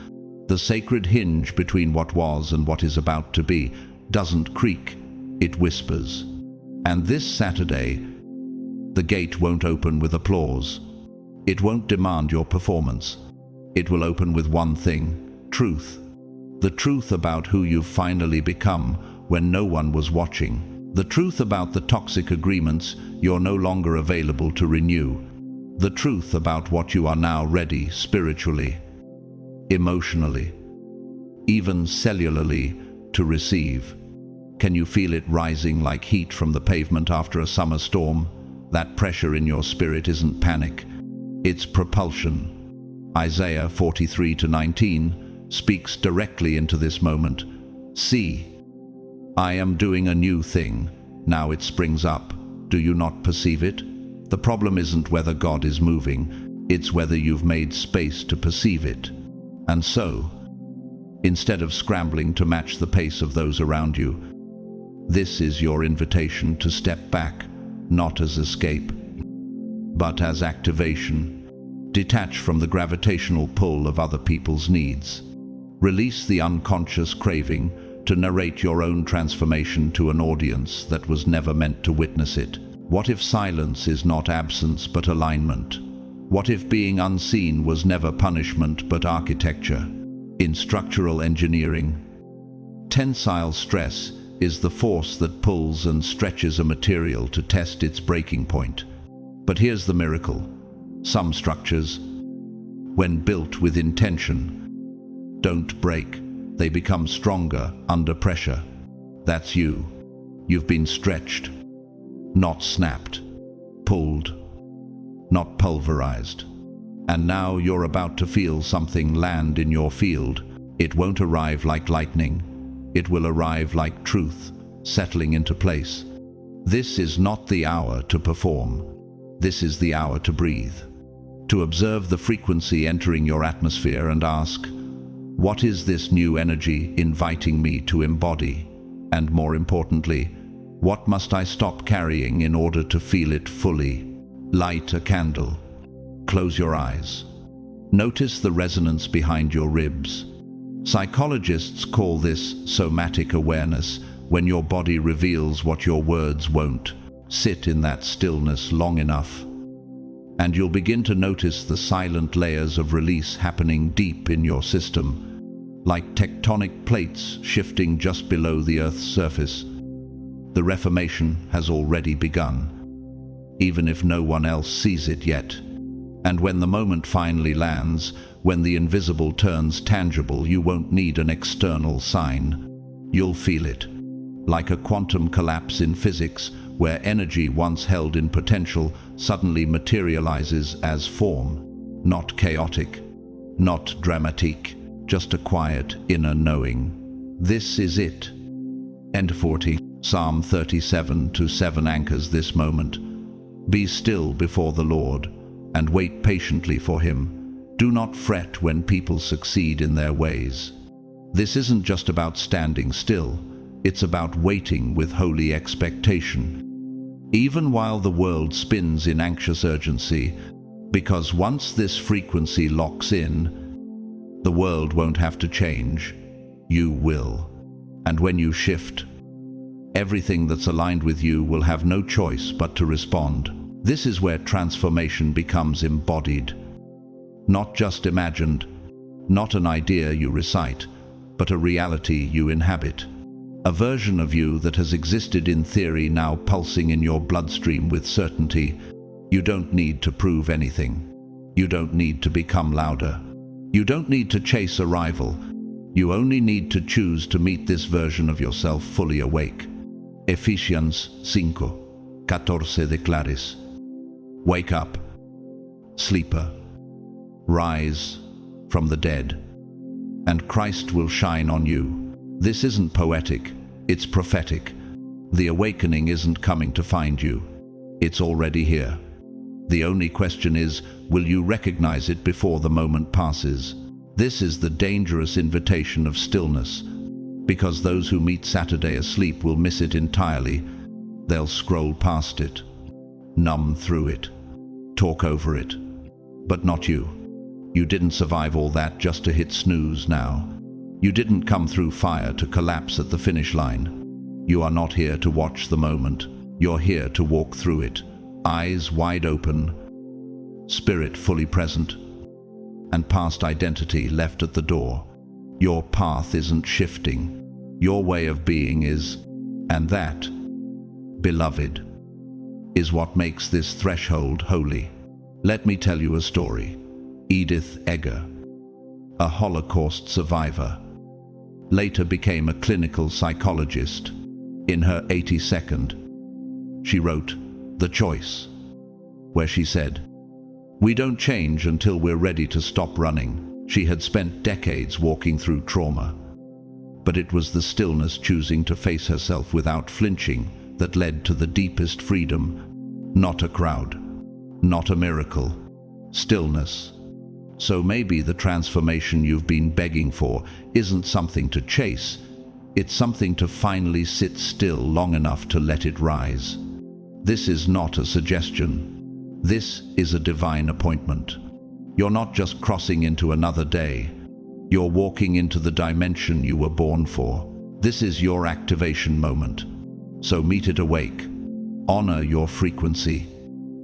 The sacred hinge between what was and what is about to be doesn't creak, it whispers. And this Saturday, the gate won't open with applause. It won't demand your performance. It will open with one thing: truth. The truth about who you've finally become when no one was watching. The truth about the toxic agreements you're no longer available to renew. The truth about what you are now ready spiritually, emotionally, even cellularly to receive. Can you feel it rising like heat from the pavement after a summer storm? That pressure in your spirit isn't panic, it's propulsion. Isaiah 43:19 speaks directly into this moment. See, I am doing a new thing. Now it springs up. Do you not perceive it? The problem isn't whether God is moving, it's whether you've made space to perceive it. And so, instead of scrambling to match the pace of those around you, this is your invitation to step back, not as escape, but as activation. Detach from the gravitational pull of other people's needs. Release the unconscious craving to narrate your own transformation to an audience that was never meant to witness it. What if silence is not absence but alignment? What if being unseen was never punishment but architecture? In structural engineering, tensile stress is the force that pulls and stretches a material to test its breaking point. But here's the miracle. Some structures, when built with intention, don't break. They become stronger under pressure. That's you. You've been stretched, not snapped, pulled, not pulverized. And now you're about to feel something land in your field. It won't arrive like lightning. It will arrive like truth, settling into place. This is not the hour to perform. This is the hour to breathe. To observe the frequency entering your atmosphere and ask, what is this new energy inviting me to embody? And more importantly, what must I stop carrying in order to feel it fully? Light a candle. Close your eyes. Notice the resonance behind your ribs. Psychologists call this somatic awareness, when your body reveals what your words won't. Sit in that stillness long enough, and you'll begin to notice the silent layers of release happening deep in your system, like tectonic plates shifting just below the Earth's surface. The reformation has already begun, even if no one else sees it yet. And when the moment finally lands, when the invisible turns tangible, you won't need an external sign. You'll feel it, like a quantum collapse in physics, where energy once held in potential suddenly materializes as form. Not chaotic, not dramatic, just a quiet inner knowing. This is it. End 40. Psalm 37:7 anchors this moment. Be still before the Lord, and wait patiently for him. Do not fret when people succeed in their ways. This isn't just about standing still, it's about waiting with holy expectation. Even while the world spins in anxious urgency, because once this frequency locks in, the world won't have to change. You will. And when you shift, everything that's aligned with you will have no choice but to respond. This is where transformation becomes embodied. Not just imagined, not an idea you recite, but a reality you inhabit. A version of you that has existed in theory now pulsing in your bloodstream with certainty. You don't need to prove anything. You don't need to become louder. You don't need to chase a rival. You only need to choose to meet this version of yourself fully awake. Ephesians 5:14 declares, wake up, sleeper, rise from the dead, and Christ will shine on you. This isn't poetic, it's prophetic. The awakening isn't coming to find you. It's already here. The only question is, will you recognize it before the moment passes? This is the dangerous invitation of stillness, because those who meet Saturday asleep will miss it entirely. They'll scroll past it, numb through it, talk over it. But not you. You didn't survive all that just to hit snooze now. You didn't come through fire to collapse at the finish line. You are not here to watch the moment. You're here to walk through it. Eyes wide open, spirit fully present, and past identity left at the door. Your path isn't shifting. Your way of being is, and that, beloved, is what makes this threshold holy. Let me tell you a story. Edith Eger, a Holocaust survivor, later became a clinical psychologist. In her 82nd, she wrote The Choice, where she said, "We don't change until we're ready to stop running." She had spent decades walking through trauma, but it was the stillness, choosing to face herself without flinching, that led to the deepest freedom. Not a crowd, not a miracle, stillness. So maybe the transformation you've been begging for isn't something to chase, it's something to finally sit still long enough to let it rise. This is not a suggestion. This is a divine appointment. You're not just crossing into another day. You're walking into the dimension you were born for. This is your activation moment. So meet it awake. Honor your frequency.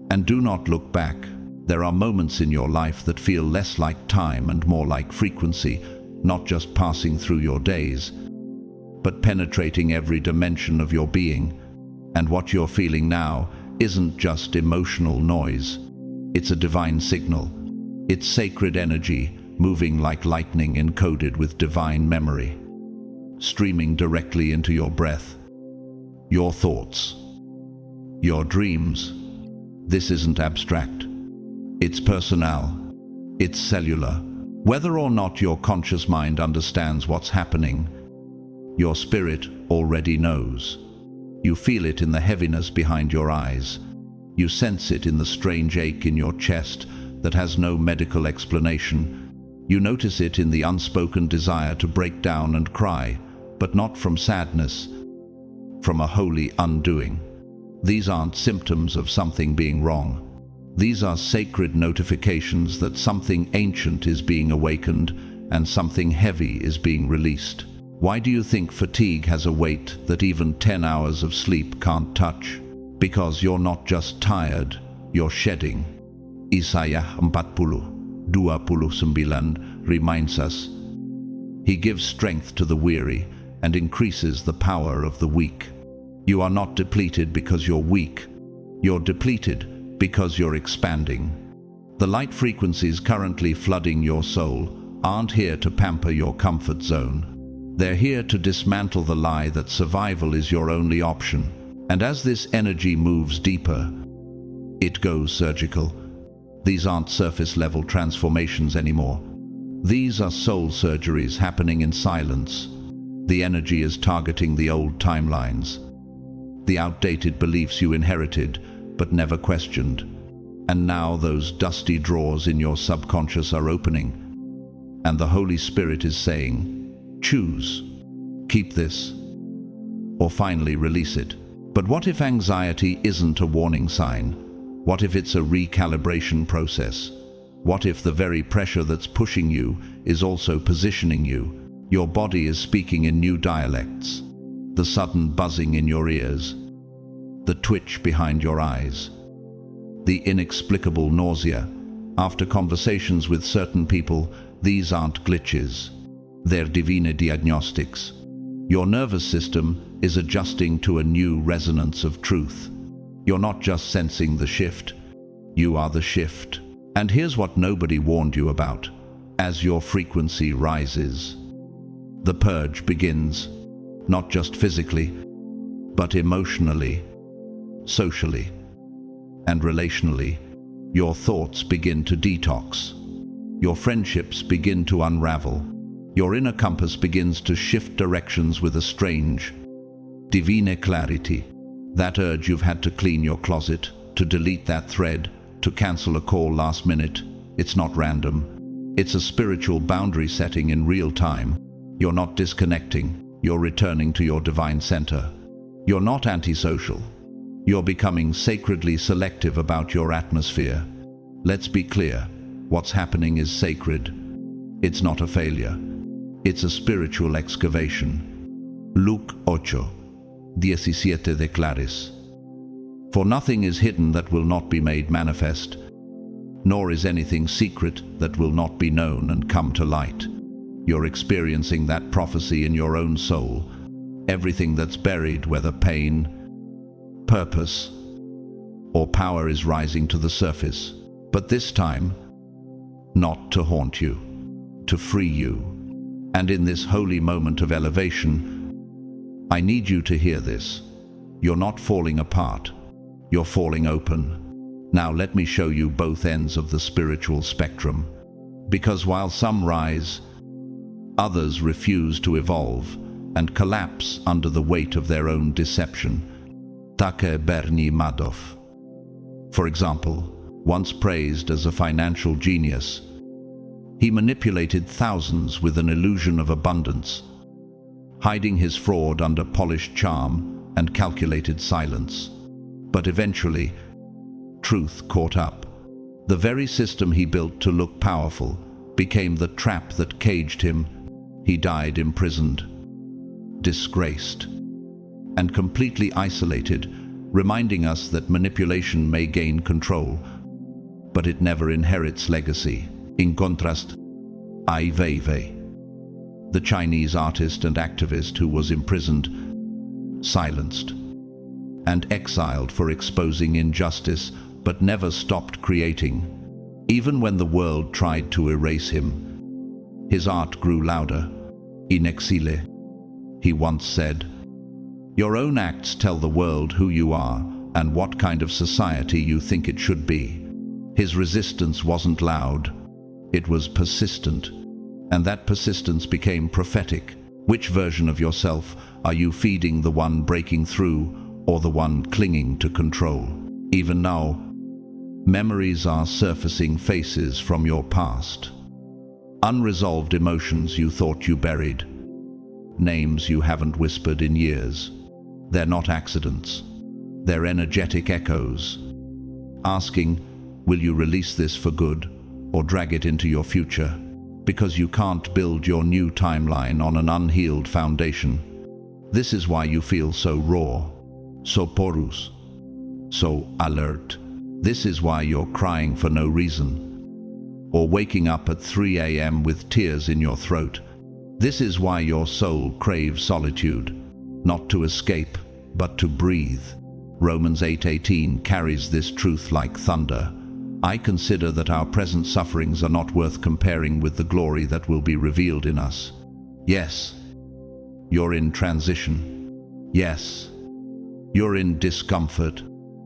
And do not look back. There are moments in your life that feel less like time and more like frequency, not just passing through your days, but penetrating every dimension of your being. And what you're feeling now isn't just emotional noise. It's a divine signal. It's sacred energy, moving like lightning, encoded with divine memory, streaming directly into your breath, your thoughts, your dreams. This isn't abstract. It's personal. It's cellular. Whether or not your conscious mind understands what's happening, your spirit already knows. You feel it in the heaviness behind your eyes. You sense it in the strange ache in your chest that has no medical explanation. You notice it in the unspoken desire to break down and cry, but not from sadness, from a holy undoing. These aren't symptoms of something being wrong. These are sacred notifications that something ancient is being awakened and something heavy is being released. Why do you think fatigue has a weight that even 10 hours of sleep can't touch? Because you're not just tired, you're shedding. Isaiah 40:29 reminds us, He gives strength to the weary and increases the power of the weak. You are not depleted because you're weak. You're depleted because you're expanding. The light frequencies currently flooding your soul aren't here to pamper your comfort zone. They're here to dismantle the lie that survival is your only option. And as this energy moves deeper, it goes surgical. These aren't surface-level transformations anymore. These are soul surgeries happening in silence. The energy is targeting the old timelines, the outdated beliefs you inherited but never questioned. And now those dusty drawers in your subconscious are opening, and the Holy Spirit is saying, choose. Keep this, or finally release it. But what if anxiety isn't a warning sign? What if it's a recalibration process? What if the very pressure that's pushing you is also positioning you? Your body is speaking in new dialects. The sudden buzzing in your ears, the twitch behind your eyes, the inexplicable nausea. After conversations with certain people, these aren't glitches. They're divine diagnostics. Your nervous system is adjusting to a new resonance of truth. You're not just sensing the shift, you are the shift. And here's what nobody warned you about. As your frequency rises, the purge begins, not just physically, but emotionally, socially, and relationally. Your thoughts begin to detox. Your friendships begin to unravel. Your inner compass begins to shift directions with a strange, divine clarity. That urge you've had to clean your closet, to delete that thread, to cancel a call last minute, it's not random. It's a spiritual boundary setting in real time. You're not disconnecting, you're returning to your divine center. You're not antisocial. You're becoming sacredly selective about your atmosphere. Let's be clear, what's happening is sacred. It's not a failure. It's a spiritual excavation. Luke 8:17 declares, For nothing is hidden that will not be made manifest, nor is anything secret that will not be known and come to light. You're experiencing that prophecy in your own soul. Everything that's buried, whether pain, purpose, or power, is rising to the surface. But this time, not to haunt you, to free you. And in this holy moment of elevation, I need you to hear this. You're not falling apart. You're falling open. Now let me show you both ends of the spiritual spectrum. Because while some rise, others refuse to evolve and collapse under the weight of their own deception. Take Bernie Madoff, for example, once praised as a financial genius, he manipulated thousands with an illusion of abundance, hiding his fraud under polished charm and calculated silence. But eventually, truth caught up. The very system he built to look powerful became the trap that caged him. He died imprisoned, disgraced, and completely isolated, reminding us that manipulation may gain control, but it never inherits legacy. In contrast, Ai Weiwei, the Chinese artist and activist who was imprisoned, silenced, and exiled for exposing injustice, but never stopped creating. Even when the world tried to erase him, his art grew louder. In exile, he once said, "Your own acts tell the world who you are and what kind of society you think it should be." His resistance wasn't loud, it was persistent, and that persistence became prophetic. Which version of yourself are you feeding, the one breaking through or the one clinging to control? Even now, memories are surfacing, faces from your past, unresolved emotions you thought you buried, names you haven't whispered in years. They're not accidents, they're energetic echoes, asking, will you release this for good or drag it into your future? Because you can't build your new timeline on an unhealed foundation. This is why you feel so raw, so porous, so alert. This is why you're crying for no reason, or waking up at 3 a.m. with tears in your throat. This is why your soul craves solitude, not to escape, but to breathe. Romans 8:18 carries this truth like thunder. I consider that our present sufferings are not worth comparing with the glory that will be revealed in us. Yes, you're in transition. Yes, you're in discomfort.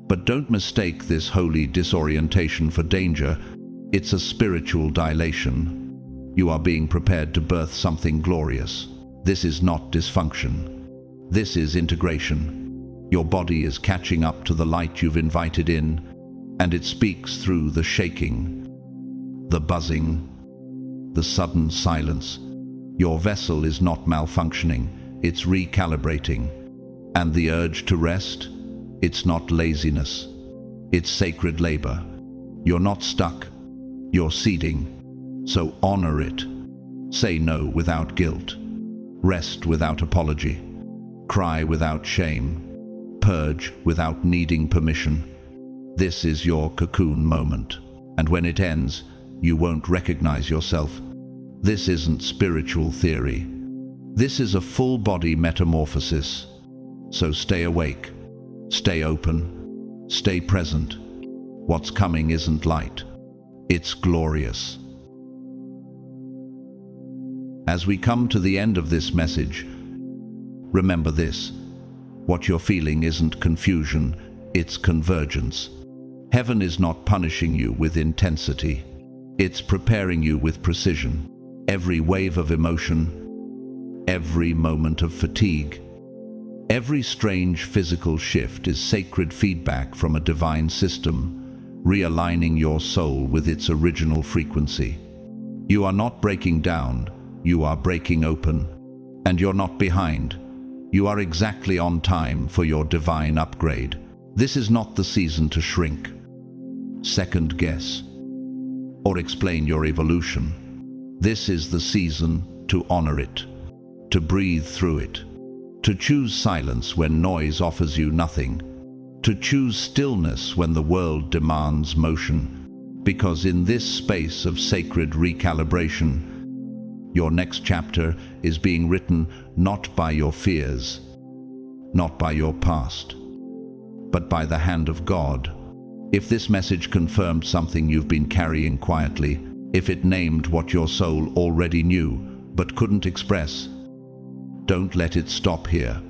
But don't mistake this holy disorientation for danger. It's a spiritual dilation. You are being prepared to birth something glorious. This is not dysfunction. This is integration. Your body is catching up to the light you've invited in, and it speaks through the shaking, the buzzing, the sudden silence. Your vessel is not malfunctioning, it's recalibrating. And the urge to rest? It's not laziness, it's sacred labor. You're not stuck, you're seeding. So honor it. Say no without guilt. Rest without apology. Cry without shame. Purge without needing permission. This is your cocoon moment. And when it ends, you won't recognize yourself. This isn't spiritual theory. This is a full-body metamorphosis. So stay awake. Stay open, stay present. What's coming isn't light, it's glorious. As we come to the end of this message, remember this: what you're feeling isn't confusion, it's convergence. Heaven is not punishing you with intensity, it's preparing you with precision. Every wave of emotion, every moment of fatigue, every strange physical shift is sacred feedback from a divine system, realigning your soul with its original frequency. You are not breaking down, you are breaking open. And you're not behind. You are exactly on time for your divine upgrade. This is not the season to shrink, second guess, or explain your evolution. This is the season to honor it, to breathe through it, to choose silence when noise offers you nothing, to choose stillness when the world demands motion. Because in this space of sacred recalibration, your next chapter is being written not by your fears, not by your past, but by the hand of God. If this message confirmed something you've been carrying quietly, if it named what your soul already knew but couldn't express, don't let it stop here.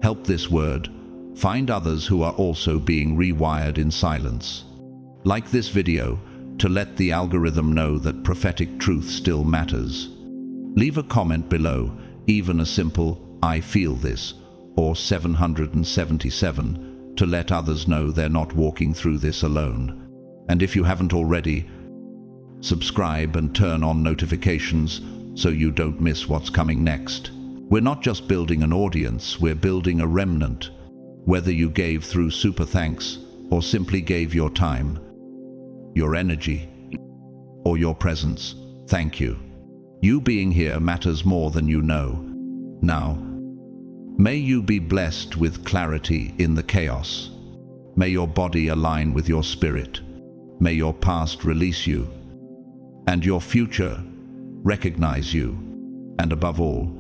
Help this word. Find others who are also being rewired in silence. Like this video to let the algorithm know that prophetic truth still matters. Leave a comment below, even a simple "I feel this" or 777, to let others know they're not walking through this alone. And if you haven't already, subscribe and turn on notifications so you don't miss what's coming next. We're not just building an audience, we're building a remnant. Whether you gave through super thanks or simply gave your time, your energy, or your presence, thank you. You being here matters more than you know. Now, may you be blessed with clarity in the chaos. May your body align with your spirit. May your past release you, and your future recognize you. And above all,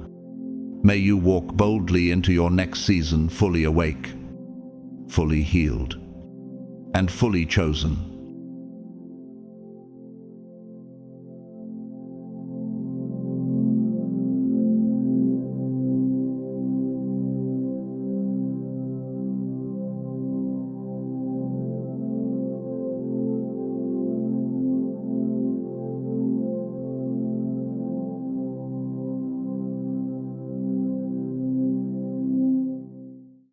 may you walk boldly into your next season fully awake, fully healed, and fully chosen.